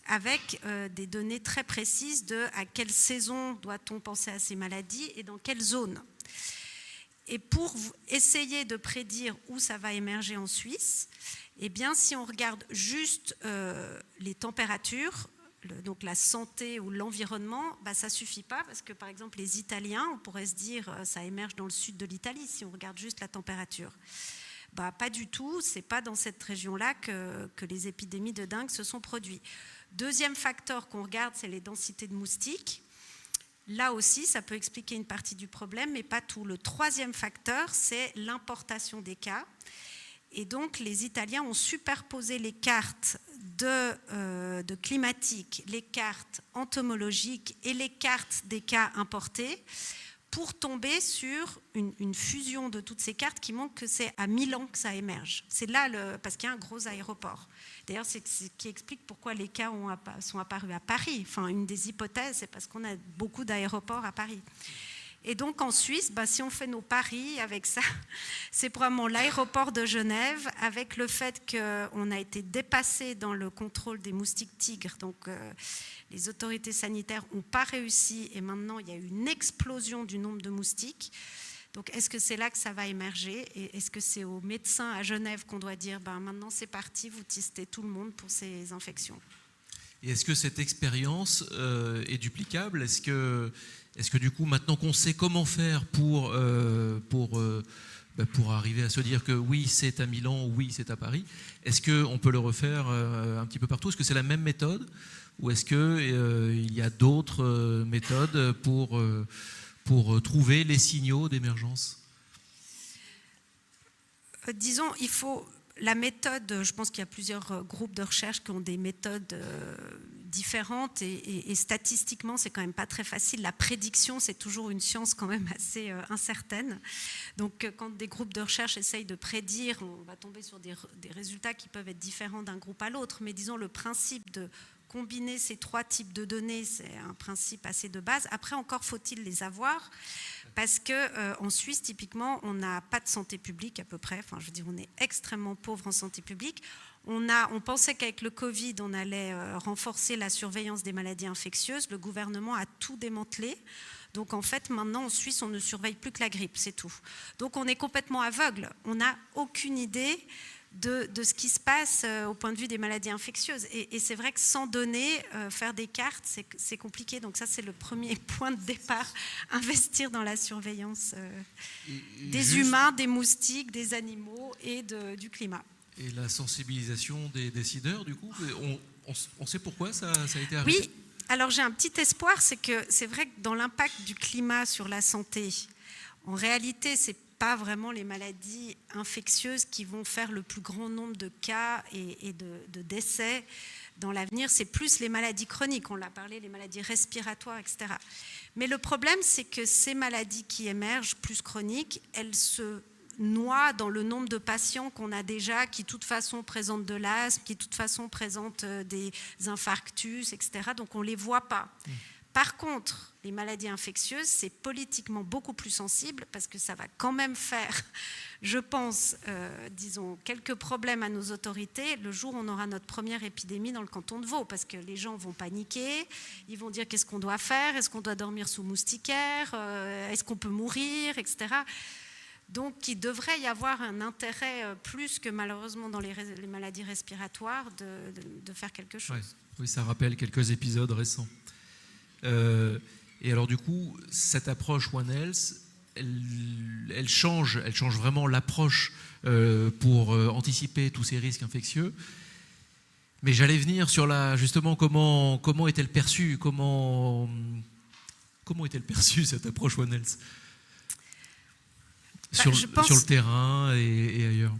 avec des données très précises de à quelle saison doit-on penser à ces maladies et dans quelle zone. Et pour essayer de prédire où ça va émerger en Suisse, eh bien, si on regarde juste les températures, donc la santé ou l'environnement, ça ne suffit pas parce que, par exemple, les Italiens, on pourrait se dire ça émerge dans le sud de l'Italie si on regarde juste la température. Pas du tout, ce n'est pas dans cette région-là que les épidémies de dengue se sont produites. Deuxième facteur qu'on regarde, c'est les densités de moustiques. Là aussi, ça peut expliquer une partie du problème, mais pas tout. Le troisième facteur, c'est l'importation des cas. Et donc, les Italiens ont superposé les cartes de climatique, les cartes entomologiques et les cartes des cas importés pour tomber sur une fusion de toutes ces cartes qui montre que c'est à Milan que ça émerge. C'est là, parce qu'il y a un gros aéroport. D'ailleurs, c'est ce qui explique pourquoi les cas sont apparus à Paris. Enfin, une des hypothèses, c'est parce qu'on a beaucoup d'aéroports à Paris. Et donc en Suisse, si on fait nos paris avec ça, c'est probablement l'aéroport de Genève, avec le fait qu'on a été dépassé dans le contrôle des moustiques tigres. Donc les autorités sanitaires n'ont pas réussi et maintenant il y a eu une explosion du nombre de moustiques. Donc est-ce que c'est là que ça va émerger? Et est-ce que c'est aux médecins à Genève qu'on doit dire maintenant c'est parti, vous testez tout le monde pour ces infections? Et est-ce que cette expérience est duplicable? Est-ce que du coup, maintenant qu'on sait comment faire pour arriver à se dire que oui, c'est à Milan, oui, c'est à Paris, est-ce qu'on peut le refaire un petit peu partout? Est-ce que c'est la même méthode? Ou est-ce qu'il y a d'autres méthodes pour trouver les signaux d'émergence? Disons, il faut... La méthode, je pense qu'il y a plusieurs groupes de recherche qui ont des méthodes différentes et statistiquement, c'est quand même pas très facile. La prédiction, c'est toujours une science quand même assez incertaine. Donc, quand des groupes de recherche essayent de prédire, on va tomber sur des résultats qui peuvent être différents d'un groupe à l'autre. Mais disons, le principe de combiner ces trois types de données, c'est un principe assez de base. Après, encore faut-il les avoir. Parce qu'en Suisse, typiquement, on n'a pas de santé publique à peu près. Enfin, je veux dire, on est extrêmement pauvre en santé publique. On pensait qu'avec le Covid, on allait renforcer la surveillance des maladies infectieuses. Le gouvernement a tout démantelé. Donc, en fait, maintenant, en Suisse, on ne surveille plus que la grippe, c'est tout. Donc, on est complètement aveugle. On n'a aucune idée de ce qui se passe au point de vue des maladies infectieuses. Et c'est vrai que sans données, faire des cartes, c'est compliqué. Donc ça, c'est le premier point de départ, investir dans la surveillance des humains, des moustiques, des animaux et du climat. Et la sensibilisation des décideurs, du coup, on sait pourquoi ça a été arrêté? Oui, alors j'ai un petit espoir, c'est que c'est vrai que dans l'impact du climat sur la santé, en réalité, c'est pas vraiment les maladies infectieuses qui vont faire le plus grand nombre de cas et de décès dans l'avenir. C'est plus les maladies chroniques, on l'a parlé, les maladies respiratoires, etc. Mais le problème, c'est que ces maladies qui émergent, plus chroniques, elles se noient dans le nombre de patients qu'on a déjà, qui de toute façon présentent de l'asthme, qui de toute façon présentent des infarctus, etc. Donc on ne les voit pas. Par contre, les maladies infectieuses, c'est politiquement beaucoup plus sensible parce que ça va quand même faire, je pense, disons, quelques problèmes à nos autorités le jour où on aura notre première épidémie dans le canton de Vaud, parce que les gens vont paniquer, ils vont dire qu'est-ce qu'on doit faire, est-ce qu'on doit dormir sous moustiquaire, est-ce qu'on peut mourir, etc. Donc, il devrait y avoir un intérêt plus que malheureusement dans les maladies respiratoires de faire quelque chose. Ouais. Oui, ça rappelle quelques épisodes récents. Et alors du coup, cette approche One Health, elle change vraiment l'approche pour anticiper tous ces risques infectieux. Mais j'allais venir sur justement comment est-elle perçue, comment est-elle perçue cette approche One Health sur le terrain et ailleurs.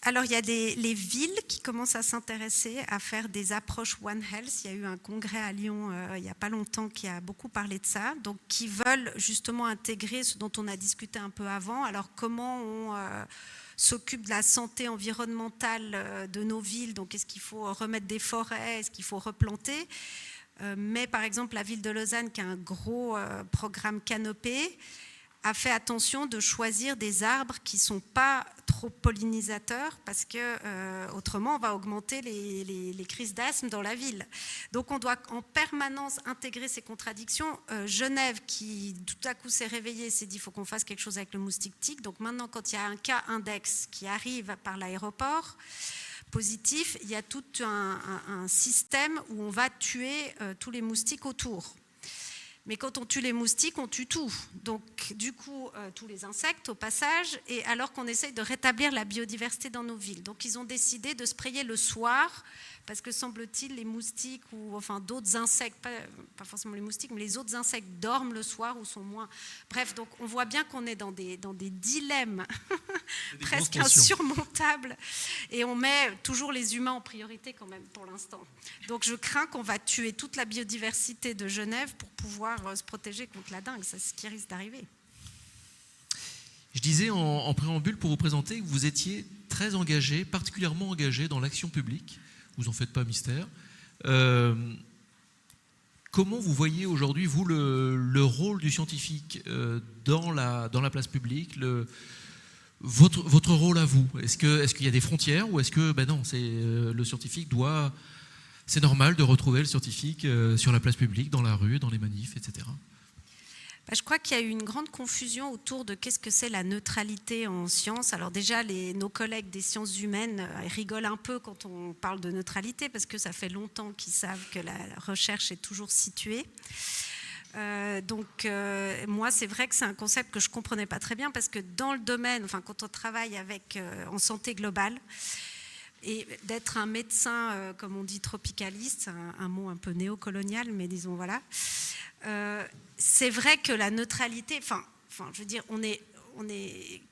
Alors, il y a les villes qui commencent à s'intéresser à faire des approches One Health. Il y a eu un congrès à Lyon il n'y a pas longtemps qui a beaucoup parlé de ça, donc qui veulent justement intégrer ce dont on a discuté un peu avant. Alors, comment on s'occupe de la santé environnementale de nos villes? Donc, est-ce qu'il faut remettre des forêts? Est-ce qu'il faut replanter? Mais par exemple, la ville de Lausanne, qui a un gros programme canopé, a fait attention de choisir des arbres qui ne sont pas trop pollinisateurs parce que autrement on va augmenter les crises d'asthme dans la ville. Donc on doit en permanence intégrer ces contradictions. Genève qui tout à coup s'est réveillée s'est dit il faut qu'on fasse quelque chose avec le moustique tique. Donc maintenant quand il y a un cas index qui arrive par l'aéroport positif, il y a tout un système où on va tuer tous les moustiques autour. Mais quand on tue les moustiques, on tue tout. Donc, du coup, tous les insectes au passage, et alors qu'on essaye de rétablir la biodiversité dans nos villes. Donc, ils ont décidé de sprayer le soir, parce que semble-t-il, les moustiques ou enfin d'autres insectes, pas forcément les moustiques, mais les autres insectes dorment le soir ou sont moins. Bref, donc on voit bien qu'on est dans des dilemmes presque insurmontables, et on met toujours les humains en priorité quand même pour l'instant. Donc je crains qu'on va tuer toute la biodiversité de Genève pour pouvoir se protéger contre la dengue. C'est ce qui risque d'arriver. Je disais en préambule pour vous présenter que vous étiez très engagé, particulièrement engagé dans l'action publique. Vous n'en faites pas mystère. Comment vous voyez aujourd'hui, vous, le rôle du scientifique dans la place publique, votre rôle à vous? Est-ce qu'il y a des frontières ou est-ce que non, le scientifique doit... C'est normal de retrouver le scientifique sur la place publique, dans la rue, dans les manifs, etc. Je crois qu'il y a eu une grande confusion autour de qu'est-ce que c'est la neutralité en sciences. Alors déjà, nos collègues des sciences humaines rigolent un peu quand on parle de neutralité parce que ça fait longtemps qu'ils savent que la recherche est toujours située. Moi, c'est vrai que c'est un concept que je ne comprenais pas très bien parce que dans le domaine, quand on travaille en santé globale, et d'être un médecin, comme on dit, tropicaliste, un mot un peu néocolonial, mais disons voilà. C'est vrai que la neutralité, je veux dire, on est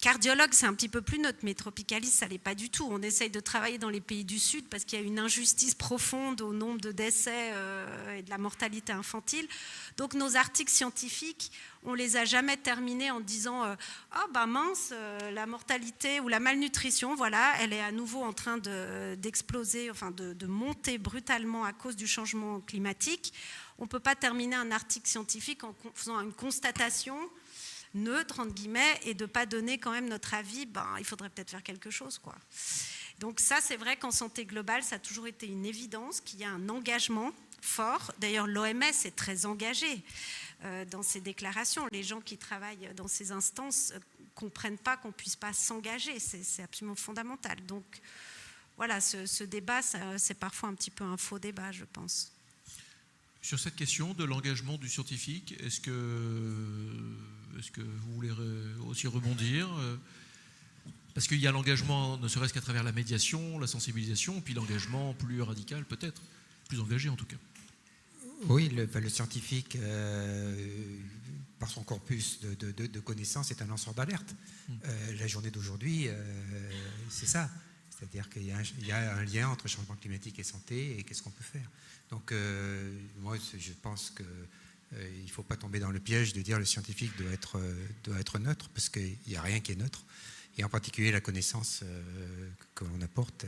cardiologue, c'est un petit peu plus neutre, mais tropicaliste, ça l'est pas du tout. On essaye de travailler dans les pays du Sud parce qu'il y a une injustice profonde au nombre de décès et de la mortalité infantile. Donc nos articles scientifiques, on les a jamais terminés en disant mince, la mortalité ou la malnutrition, voilà, elle est à nouveau en train d'exploser, de monter brutalement à cause du changement climatique. On ne peut pas terminer un article scientifique en faisant une constatation neutre, entre guillemets, et de ne pas donner quand même notre avis, il faudrait peut-être faire quelque chose, quoi. Donc ça, c'est vrai qu'en santé globale, ça a toujours été une évidence qu'il y a un engagement fort. D'ailleurs, l'OMS est très engagée dans ses déclarations. Les gens qui travaillent dans ces instances ne comprennent pas qu'on ne puisse pas s'engager. C'est absolument fondamental. Donc voilà, ce débat, c'est parfois un petit peu un faux débat, je pense. Sur cette question de l'engagement du scientifique, est-ce que vous voulez aussi rebondir? Parce qu'il y a l'engagement, ne serait-ce qu'à travers la médiation, la sensibilisation, puis l'engagement plus radical peut-être, plus engagé en tout cas. Oui, le scientifique, par son corpus de connaissances, est un lanceur d'alerte. La journée d'aujourd'hui, c'est ça. C'est-à-dire qu'il y a un lien entre changement climatique et santé, et qu'est-ce qu'on peut faire. Donc, moi, je pense qu'il ne faut pas tomber dans le piège de dire que le scientifique doit être neutre, parce qu'il n'y a rien qui est neutre. Et en particulier, la connaissance que l'on apporte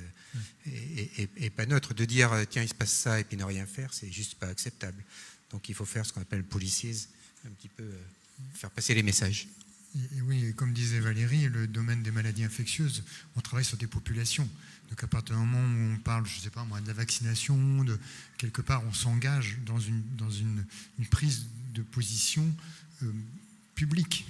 est pas neutre. De dire, tiens, il se passe ça, et puis ne rien faire, c'est juste pas acceptable. Donc il faut faire ce qu'on appelle policies, un petit peu faire passer les messages. Et oui, comme disait Valérie, le domaine des maladies infectieuses, on travaille sur des populations. Donc à partir du moment où on parle, je ne sais pas moi, de la vaccination, quelque part on s'engage dans une prise de position publique,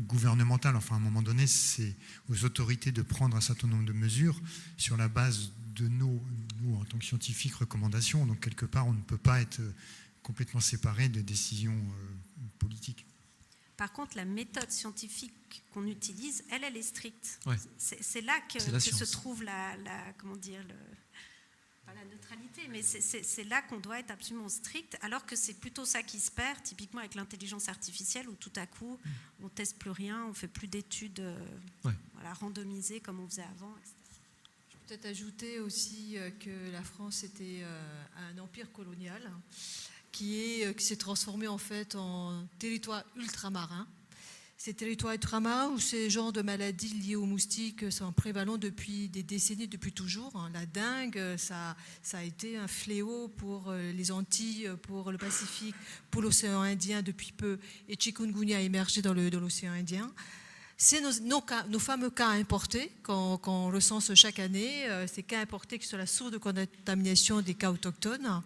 gouvernementale. Enfin, à un moment donné, c'est aux autorités de prendre un certain nombre de mesures sur la base de nous, en tant que scientifiques, recommandations. Donc quelque part, on ne peut pas être complètement séparé des décisions politiques. Par contre, la méthode scientifique qu'on utilise, elle est stricte. Ouais. C'est là que science. se trouve comment dire, pas la neutralité, mais c'est là qu'on doit être absolument strict, alors que c'est plutôt ça qui se perd, typiquement avec l'intelligence artificielle, où tout à coup, on ne teste plus rien, on ne fait plus d'études randomisées comme on faisait avant, etc. Je peux peut-être ajouter aussi que la France était un empire colonial qui s'est transformé en fait en territoire ultramarin. Ces territoires ultramarins où ces genres de maladies liées aux moustiques sont prévalents depuis des décennies, depuis toujours. La dengue, ça a été un fléau pour les Antilles, pour le Pacifique, pour l'océan Indien depuis peu. Et chikungunya a émergé dans l'océan Indien. C'est nos fameux cas importés qu'on recense chaque année, ces cas importés qui sont la source de contamination des cas autochtones.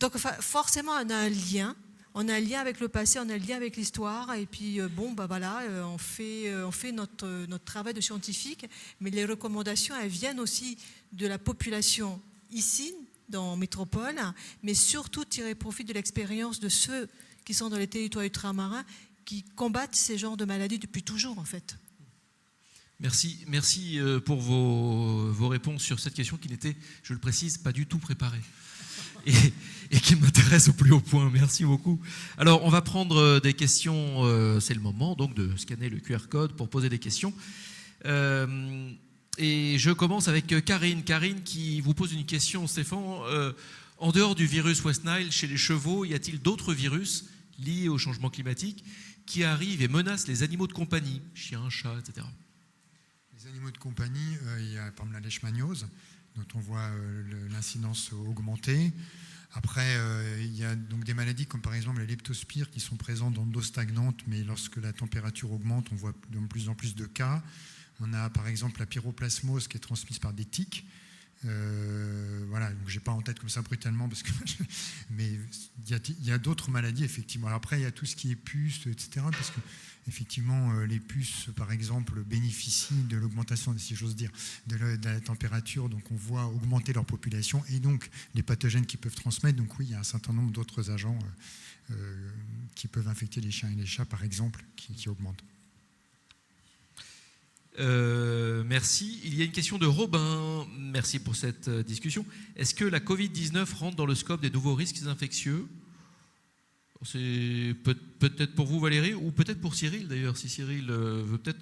Donc forcément, on a un lien. On a un lien avec le passé, on a un lien avec l'histoire. Et puis, on fait notre travail de scientifique. Mais les recommandations, elles viennent aussi de la population ici, dans Métropole, mais surtout tirer profit de l'expérience de ceux qui sont dans les territoires ultramarins, qui combattent ces genres de maladies depuis toujours, en fait. Merci pour vos réponses sur cette question qui n'était, je le précise, pas du tout préparée. Et qui m'intéresse au plus haut point. Merci beaucoup. Alors, on va prendre des questions. C'est le moment donc de scanner le QR code pour poser des questions. Et je commence avec Karine. Karine qui vous pose une question, Stéphane. En dehors du virus West Nile, chez les chevaux, y a-t-il d'autres virus liés au changement climatique qui arrivent et menacent les animaux de compagnie, chiens, chats, etc. Les animaux de compagnie, il y a par exemple la leishmaniose, dont on voit l'incidence augmenter. Après, il y a donc des maladies comme par exemple la leptospire qui sont présentes dans l'eau stagnante, mais lorsque la température augmente, on voit de plus en plus de cas. On a par exemple la pyroplasmose qui est transmise par des tiques. Voilà, donc j'ai pas en tête comme ça brutalement, parce que mais il y a d'autres maladies effectivement. Alors après, il y a tout ce qui est puces, etc. Parce que effectivement, les puces, par exemple, bénéficient de l'augmentation, si j'ose dire, de la température. Donc on voit augmenter leur population et donc les pathogènes qu'ils peuvent transmettre. Donc oui, il y a un certain nombre d'autres agents qui peuvent infecter les chiens et les chats, par exemple, qui augmentent. Merci. Il y a une question de Robin. Merci pour cette discussion. Est-ce que la Covid-19 rentre dans le scope des nouveaux risques infectieux ? C'est peut-être pour vous, Valérie, ou peut-être pour Cyril, d'ailleurs, si Cyril veut peut-être...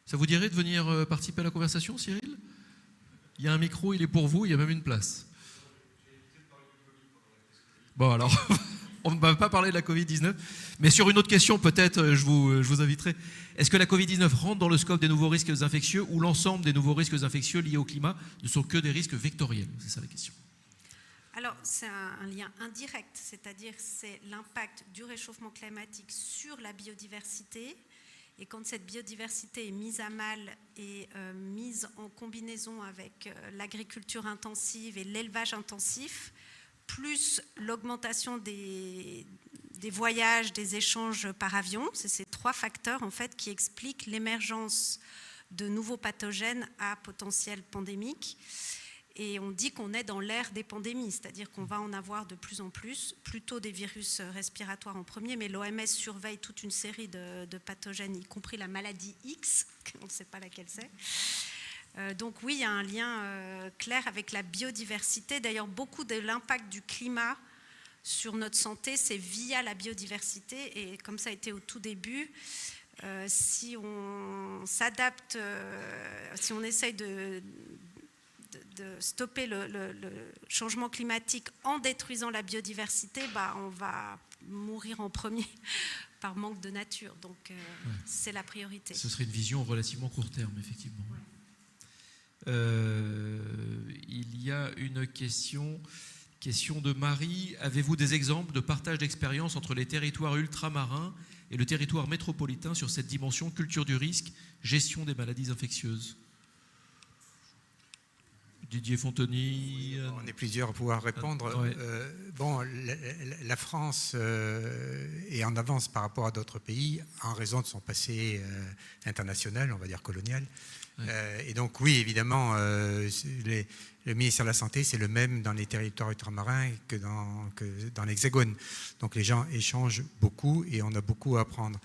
Ça vous dirait de venir participer à la conversation, Cyril ? Il y a un micro, il est pour vous, il y a même une place. Bon, alors, on ne va pas parler de la Covid-19, mais sur une autre question, peut-être, je vous inviterai. Est-ce que la Covid-19 rentre dans le scope des nouveaux risques infectieux ou l'ensemble des nouveaux risques infectieux liés au climat ne sont que des risques vectoriels ? C'est ça la question. Alors, c'est un lien indirect, c'est-à-dire c'est l'impact du réchauffement climatique sur la biodiversité. Et quand cette biodiversité est mise à mal et mise en combinaison avec l'agriculture intensive et l'élevage intensif, plus l'augmentation des voyages, des échanges par avion, c'est ces trois facteurs en fait qui expliquent l'émergence de nouveaux pathogènes à potentiel pandémique. Et on dit qu'on est dans l'ère des pandémies, c'est-à-dire qu'on va en avoir de plus en plus, plutôt des virus respiratoires en premier, mais l'OMS surveille toute une série de pathogènes, y compris la maladie X, on ne sait pas laquelle c'est. Donc oui, il y a un lien clair avec la biodiversité. D'ailleurs, beaucoup de l'impact du climat sur notre santé, c'est via la biodiversité. Et comme ça a été au tout début, si on s'adapte, si on essaye de stopper le changement climatique en détruisant la biodiversité, on va mourir en premier par manque de nature. Donc, c'est la priorité. Ce serait une vision relativement court terme, effectivement. Ouais. Il y a une question Question de Marie. Avez-vous des exemples de partage d'expérience entre les territoires ultramarins et le territoire métropolitain sur cette dimension culture du risque, gestion des maladies infectieuses? Didier Fonteny. On est plusieurs à pouvoir répondre. Ouais. La France est en avance par rapport à d'autres pays en raison de son passé international, on va dire colonial. Ouais. Et donc oui, évidemment, le ministère de la Santé, c'est le même dans les territoires ultramarins que dans l'Hexagone. Donc les gens échangent beaucoup et on a beaucoup à apprendre.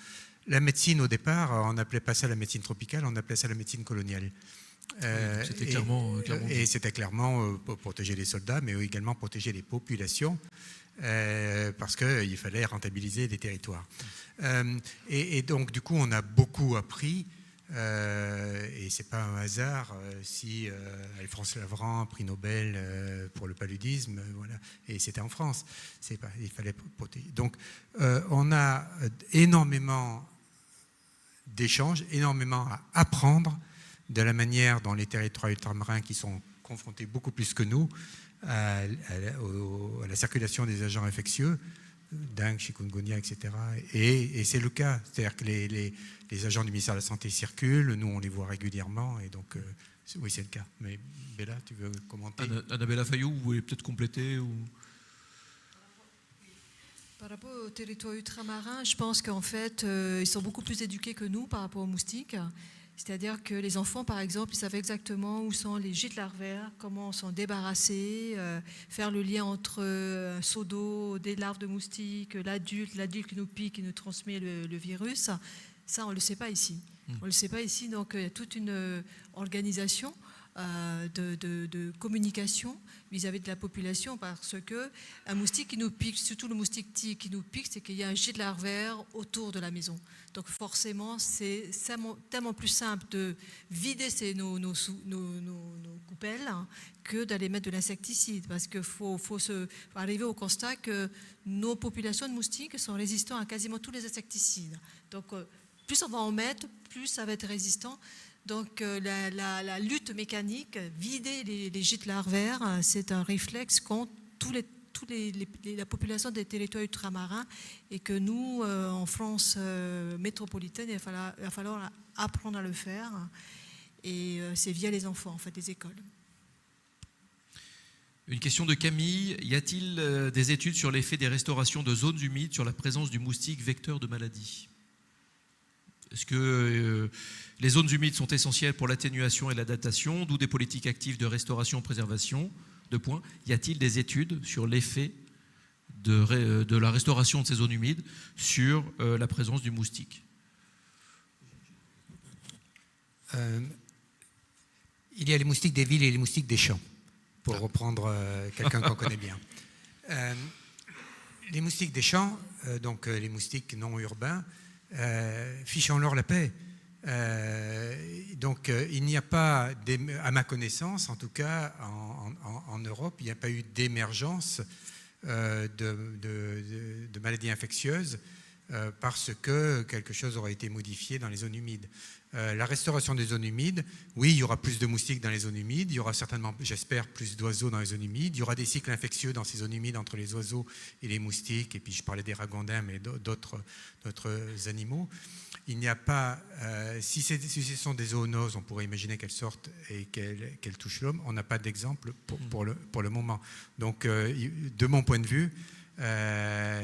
La médecine, au départ, on n'appelait pas ça la médecine tropicale, on appelait ça la médecine coloniale. C'était clairement et c'était clairement pour protéger les soldats, mais également protéger les populations, parce qu'il fallait rentabiliser les territoires. Et donc, du coup, on a beaucoup appris, et c'est pas un hasard si Alphonse Lavran, prix Nobel pour le paludisme, voilà, et c'était en France. Il fallait protéger. Donc, on a énormément d'échanges, énormément à apprendre de la manière dont les territoires ultramarins, qui sont confrontés beaucoup plus que nous à la circulation des agents infectieux, dengue, chikungunya, etc. Et c'est le cas. C'est-à-dire que les agents du ministère de la Santé circulent, nous on les voit régulièrement, et donc oui, c'est le cas. Mais Béla, tu veux commenter? Annabella Fayou, vous voulez peut-être compléter ou... Par rapport au territoire ultramarin, je pense qu'en fait, ils sont beaucoup plus éduqués que nous par rapport aux moustiques. C'est-à-dire que les enfants, par exemple, ils savent exactement où sont les gîtes larvaires, comment s'en débarrasser, faire le lien entre un seau d'eau, des larves de moustiques, l'adulte qui nous pique, qui nous transmet le virus. Ça, on ne le sait pas ici. On ne le sait pas ici, donc il y a toute une organisation de communication vis-à-vis de la population, parce qu'un moustique qui nous pique, surtout le moustique tique qui nous pique, c'est qu'il y a un gîte larvaire autour de la maison. Donc forcément, c'est tellement plus simple de vider nos coupelles que d'aller mettre de l'insecticide, parce qu'il faut arriver au constat que nos populations de moustiques sont résistantes à quasiment tous les insecticides. Donc plus on va en mettre, plus ça va être résistant. Donc la lutte mécanique, vider les gîtes larvaires, c'est un réflexe qu'ont la population des territoires ultramarins, et que nous, en France métropolitaine, il va falloir apprendre à le faire. Et c'est via les enfants, en fait, des écoles. Une question de Camille. Y a-t-il des études sur l'effet des restaurations de zones humides sur la présence du moustique vecteur de maladie? Est-ce que les zones humides sont essentielles pour l'atténuation et l'adaptation, d'où des politiques actives de restauration-préservation? Deux points. Y a-t-il des études sur l'effet de la restauration de ces zones humides sur la présence du moustique? Il y a les moustiques des villes et les moustiques des champs, pour reprendre quelqu'un qu'on connaît bien. Les moustiques des champs, donc les moustiques non urbains, fichons-leur la paix. Donc il n'y a pas, à ma connaissance en tout cas en Europe, il n'y a pas eu d'émergence de maladies infectieuses parce que quelque chose aurait été modifié dans les zones humides. La restauration des zones humides, oui, il y aura plus de moustiques dans les zones humides, il y aura certainement, j'espère, plus d'oiseaux dans les zones humides, il y aura des cycles infectieux dans ces zones humides entre les oiseaux et les moustiques, et puis je parlais des ragondins, mais d'autres animaux. Il n'y a pas, si ce sont des zoonoses, on pourrait imaginer qu'elles sortent et qu'elles touchent l'homme. On n'a pas d'exemple pour le moment. Donc, de mon point de vue,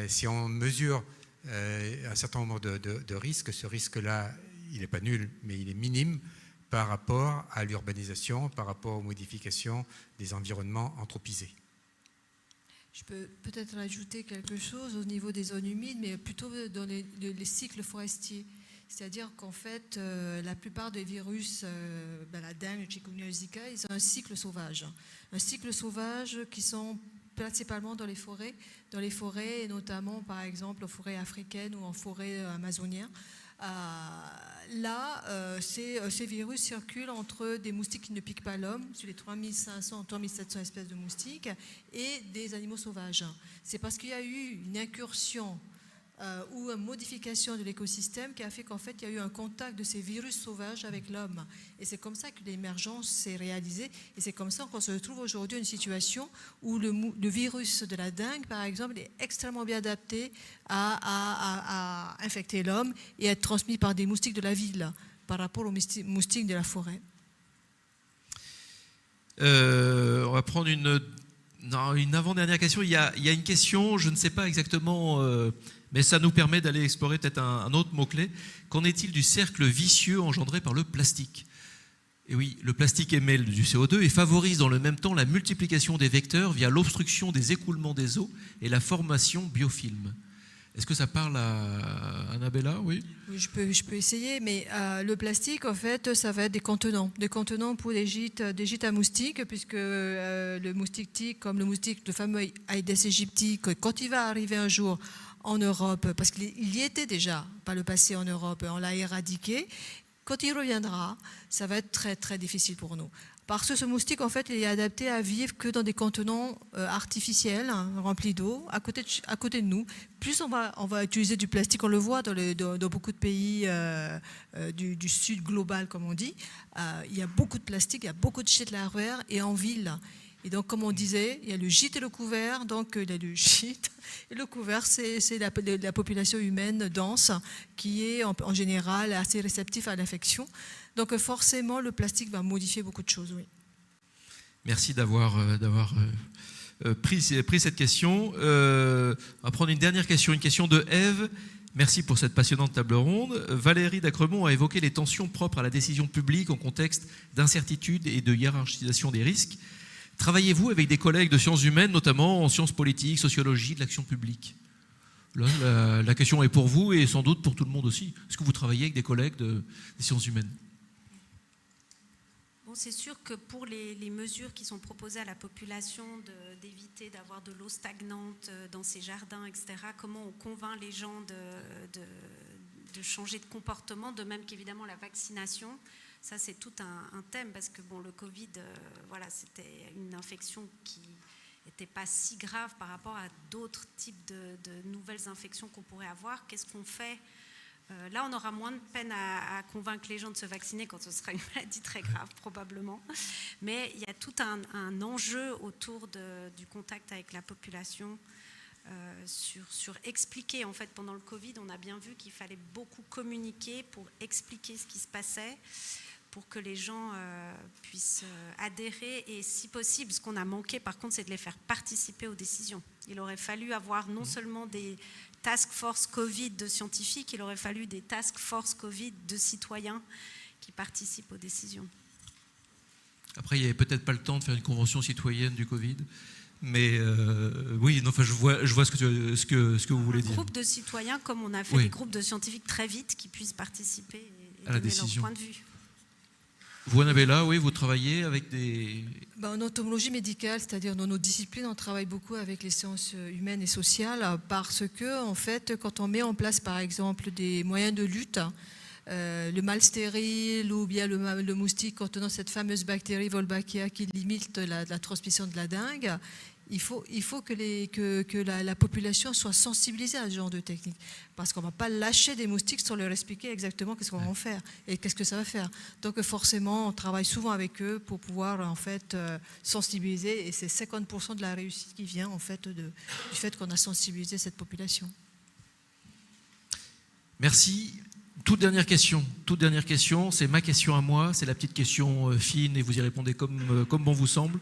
si on mesure un certain nombre de risques, ce risque-là, il n'est pas nul, mais il est minime par rapport à l'urbanisation, par rapport aux modifications des environnements anthropisés. Je peux peut-être ajouter quelque chose au niveau des zones humides, mais plutôt dans les cycles forestiers. C'est-à-dire qu'en fait, la plupart des virus, la dengue, le chikungunya, le Zika, ils ont un cycle sauvage. Un cycle sauvage qui sont principalement dans les forêts, et notamment par exemple en forêt africaine ou en forêt amazonienne. Ces virus circulent entre des moustiques qui ne piquent pas l'homme, sur les 3500, 3700 espèces de moustiques, et des animaux sauvages. C'est parce qu'il y a eu une incursion ou une modification de l'écosystème qui a fait qu'en fait, il y a eu un contact de ces virus sauvages avec l'homme. Et c'est comme ça que l'émergence s'est réalisée. Et c'est comme ça qu'on se retrouve aujourd'hui une situation où le virus de la dengue, par exemple, est extrêmement bien adapté à infecter l'homme et à être transmis par des moustiques de la ville par rapport aux moustiques de la forêt. On va prendre une avant-dernière question. Il y a une question, je ne sais pas exactement, mais ça nous permet d'aller explorer peut-être un autre mot-clé. Qu'en est-il du cercle vicieux engendré par le plastique ? Et oui, le plastique émet du CO2 et favorise dans le même temps la multiplication des vecteurs via l'obstruction des écoulements des eaux et la formation biofilm. Est-ce que ça parle à Annabella ? Oui. Oui, je peux essayer, mais le plastique, en fait, ça va être des contenants pour des gîtes à moustiques, puisque le moustique tique, comme le fameux Aedes aegypti, quand il va arriver un jour en Europe, parce qu'il y était déjà par le passé en Europe, on l'a éradiqué, quand il reviendra, ça va être très très difficile pour nous. Parce que ce moustique, en fait, il est adapté à vivre que dans des contenants artificiels, remplis d'eau, à côté de nous. Plus on va utiliser du plastique, on le voit dans beaucoup de pays du sud global, comme on dit. Il y a beaucoup de plastique, il y a beaucoup de gîtes larvaires, et en ville. Et donc, comme on disait, il y a le gîte et le couvert. Donc, il y a le gîte et le couvert, c'est la population humaine dense qui est en général assez réceptive à l'infection. Donc, forcément, le plastique va modifier beaucoup de choses, oui. Merci d'avoir pris cette question. On va prendre une dernière question, une question de Ève. Merci pour cette passionnante table ronde. Valérie Dacremont a évoqué les tensions propres à la décision publique en contexte d'incertitude et de hiérarchisation des risques. Travaillez-vous avec des collègues de sciences humaines, notamment en sciences politiques, sociologie, de l'action publique ? Là, la question est pour vous et sans doute pour tout le monde aussi. Est-ce que vous travaillez avec des collègues des sciences humaines ? Bon, c'est sûr que pour les mesures qui sont proposées à la population d'éviter d'avoir de l'eau stagnante dans ses jardins, etc., comment on convainc les gens de changer de comportement, de même qu'évidemment la vaccination. Ça, c'est tout un thème parce que bon, le Covid, c'était une infection qui n'était pas si grave par rapport à d'autres types de nouvelles infections qu'on pourrait avoir. Qu'est-ce qu'on fait ? Là, on aura moins de peine à convaincre les gens de se vacciner quand ce sera une maladie très grave, probablement. Mais il y a tout un enjeu autour du contact avec la population sur expliquer. En fait, pendant le Covid, on a bien vu qu'il fallait beaucoup communiquer pour expliquer ce qui se passait, pour que les gens puissent adhérer. Et si possible, ce qu'on a manqué, par contre, c'est de les faire participer aux décisions. Il aurait fallu avoir non seulement des task force Covid de scientifiques, il aurait fallu des task force Covid de citoyens qui participent aux décisions. Après, il n'y avait peut-être pas le temps de faire une convention citoyenne du Covid, mais oui, non, enfin, je vois ce que vous voulez dire. Un groupe de citoyens, comme on a fait des groupes de scientifiques très vite, qui puissent participer et à la donner décision. leur point de vue. Vous, Annabella, oui, vous travaillez avec des... En entomologie médicale, c'est-à-dire dans nos disciplines, on travaille beaucoup avec les sciences humaines et sociales parce que, en fait, quand on met en place, par exemple, des moyens de lutte, le mal stérile ou bien le moustique contenant cette fameuse bactérie Wolbachia qui limite la transmission de la dengue, il faut que la population soit sensibilisée à ce genre de technique. Parce qu'on ne va pas lâcher des moustiques sans leur expliquer exactement qu'est-ce qu'on va en faire et qu'est-ce que ça va faire. Donc forcément, on travaille souvent avec eux pour pouvoir en fait sensibiliser. Et c'est 50% de la réussite qui vient en fait du fait qu'on a sensibilisé cette population. Merci. Toute dernière question, c'est ma question à moi, c'est la petite question fine et vous y répondez comme bon vous semble,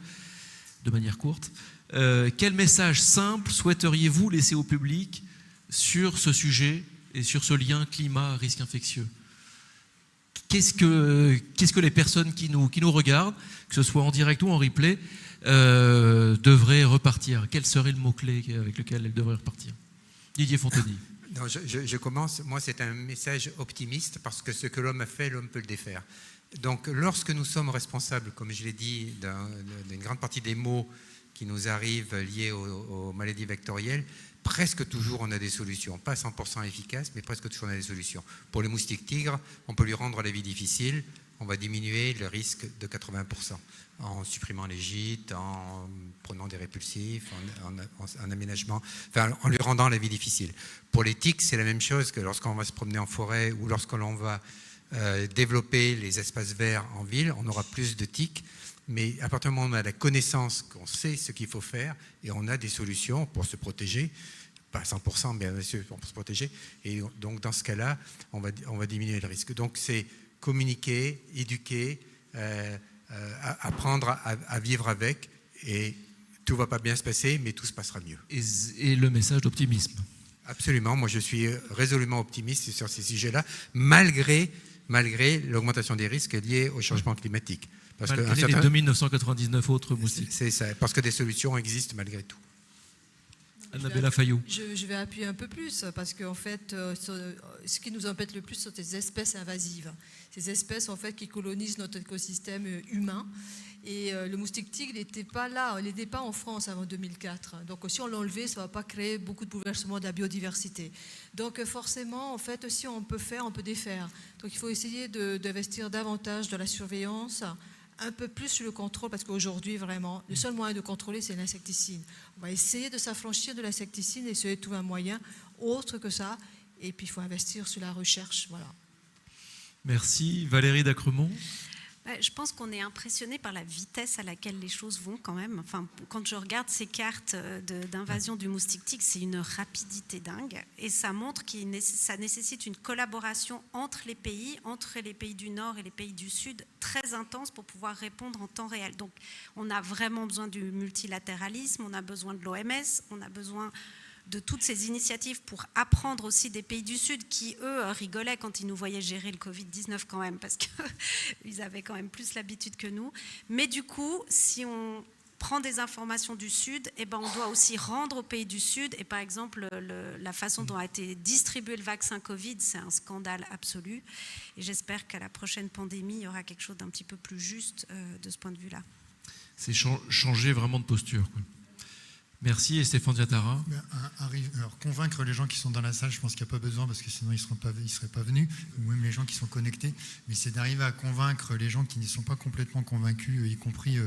de manière courte. Quel message simple souhaiteriez-vous laisser au public sur ce sujet et sur ce lien climat-risque infectieux ? Qu'est-ce que les personnes qui nous regardent, que ce soit en direct ou en replay, devraient repartir ? Quel serait le mot-clé avec lequel elles devraient repartir ? Didier Fonteny. Non, je commence. Moi, c'est un message optimiste parce que ce que l'homme a fait, l'homme peut le défaire. Donc, lorsque nous sommes responsables, comme je l'ai dit, d'une grande partie des maux qui nous arrivent liés aux maladies vectorielles, presque toujours on a des solutions. Pas 100% efficaces, mais presque toujours on a des solutions. Pour le moustique tigre, on peut lui rendre la vie difficile. On va diminuer le risque de 80% en supprimant les gîtes, en prenant des répulsifs, en aménagement, enfin, en lui rendant la vie difficile. Pour les tiques, c'est la même chose que lorsqu'on va se promener en forêt ou lorsque l'on va développer les espaces verts en ville, on aura plus de tiques. Mais à partir du moment où on a la connaissance, qu'on sait ce qu'il faut faire, et on a des solutions pour se protéger, pas à 100%, mais bien sûr pour se protéger. Et donc dans ce cas-là, on va diminuer le risque. Donc c'est communiquer, éduquer, apprendre à vivre avec, et tout ne va pas bien se passer, mais tout se passera mieux. Et le message d'optimisme. Absolument, moi je suis résolument optimiste sur ces sujets-là, malgré l'augmentation des risques liés au changement climatique. Parce Malgré les 2999 autres moustiques. C'est ça, parce que des solutions existent malgré tout. Annabella Fayou. Je vais appuyer un peu plus, parce qu'en fait, ce qui nous embête le plus, sont des espèces invasives. Ces espèces, en fait, qui colonisent notre écosystème humain. Et le moustique tigre n'était pas là, il n'était pas en France avant 2004. Donc si on l'enlevait, ça ne va pas créer beaucoup de bouleversements de la biodiversité. Donc forcément, en fait, si on peut faire, on peut défaire. Donc il faut essayer d'investir davantage dans la surveillance, un peu plus sur le contrôle, parce qu'aujourd'hui, vraiment, le seul moyen de contrôler, c'est l'insecticide. On va essayer de s'affranchir de l'insecticide et essayer de trouver un moyen autre que ça. Et puis, il faut investir sur la recherche. Voilà. Merci. Valérie Dacremont. Je pense qu'on est impressionné par la vitesse à laquelle les choses vont quand même. Enfin, quand je regarde ces cartes d'invasion du moustique tigre, c'est une rapidité dingue. Et ça montre que ça nécessite une collaboration entre les pays du Nord et les pays du Sud, très intense pour pouvoir répondre en temps réel. Donc, on a vraiment besoin du multilatéralisme, on a besoin de l'OMS, on a besoin de toutes ces initiatives pour apprendre aussi des pays du Sud qui, eux, rigolaient quand ils nous voyaient gérer le Covid-19 quand même, parce qu'ils avaient quand même plus l'habitude que nous. Mais du coup, si on prend des informations du Sud, eh ben, on doit aussi rendre aux pays du Sud. Et par exemple, la façon dont a été distribué le vaccin Covid, c'est un scandale absolu. Et j'espère qu'à la prochaine pandémie, il y aura quelque chose d'un petit peu plus juste de ce point de vue-là. C'est changer vraiment de posture, quoi. Merci. Et Stéphane Diatara. Alors, convaincre les gens qui sont dans la salle, je pense qu'il n'y a pas besoin, parce que sinon ils ne seraient pas venus, ou même les gens qui sont connectés. Mais c'est d'arriver à convaincre les gens qui ne sont pas complètement convaincus, y compris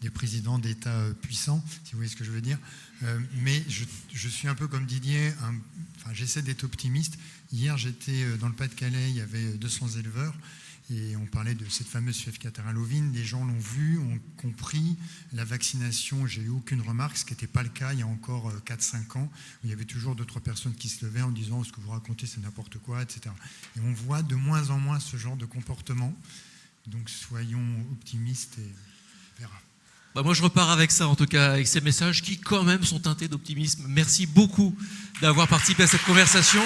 des présidents d'États puissants, si vous voyez ce que je veux dire. Mais je suis un peu comme Didier, j'essaie d'être optimiste. Hier, j'étais dans le Pas-de-Calais, il y avait 200 éleveurs. Et on parlait de cette fameuse fièvre catarrhalovine. Les gens l'ont vu, ont compris. La vaccination, j'ai eu aucune remarque, ce qui n'était pas le cas il y a encore 4-5 ans, où il y avait toujours 2-3 personnes qui se levaient en disant « ce que vous racontez, c'est n'importe quoi », etc. Et on voit de moins en moins ce genre de comportement. Donc soyons optimistes et on verra. Moi, je repars avec ça, en tout cas, avec ces messages qui, quand même, sont teintés d'optimisme. Merci beaucoup d'avoir participé à cette conversation.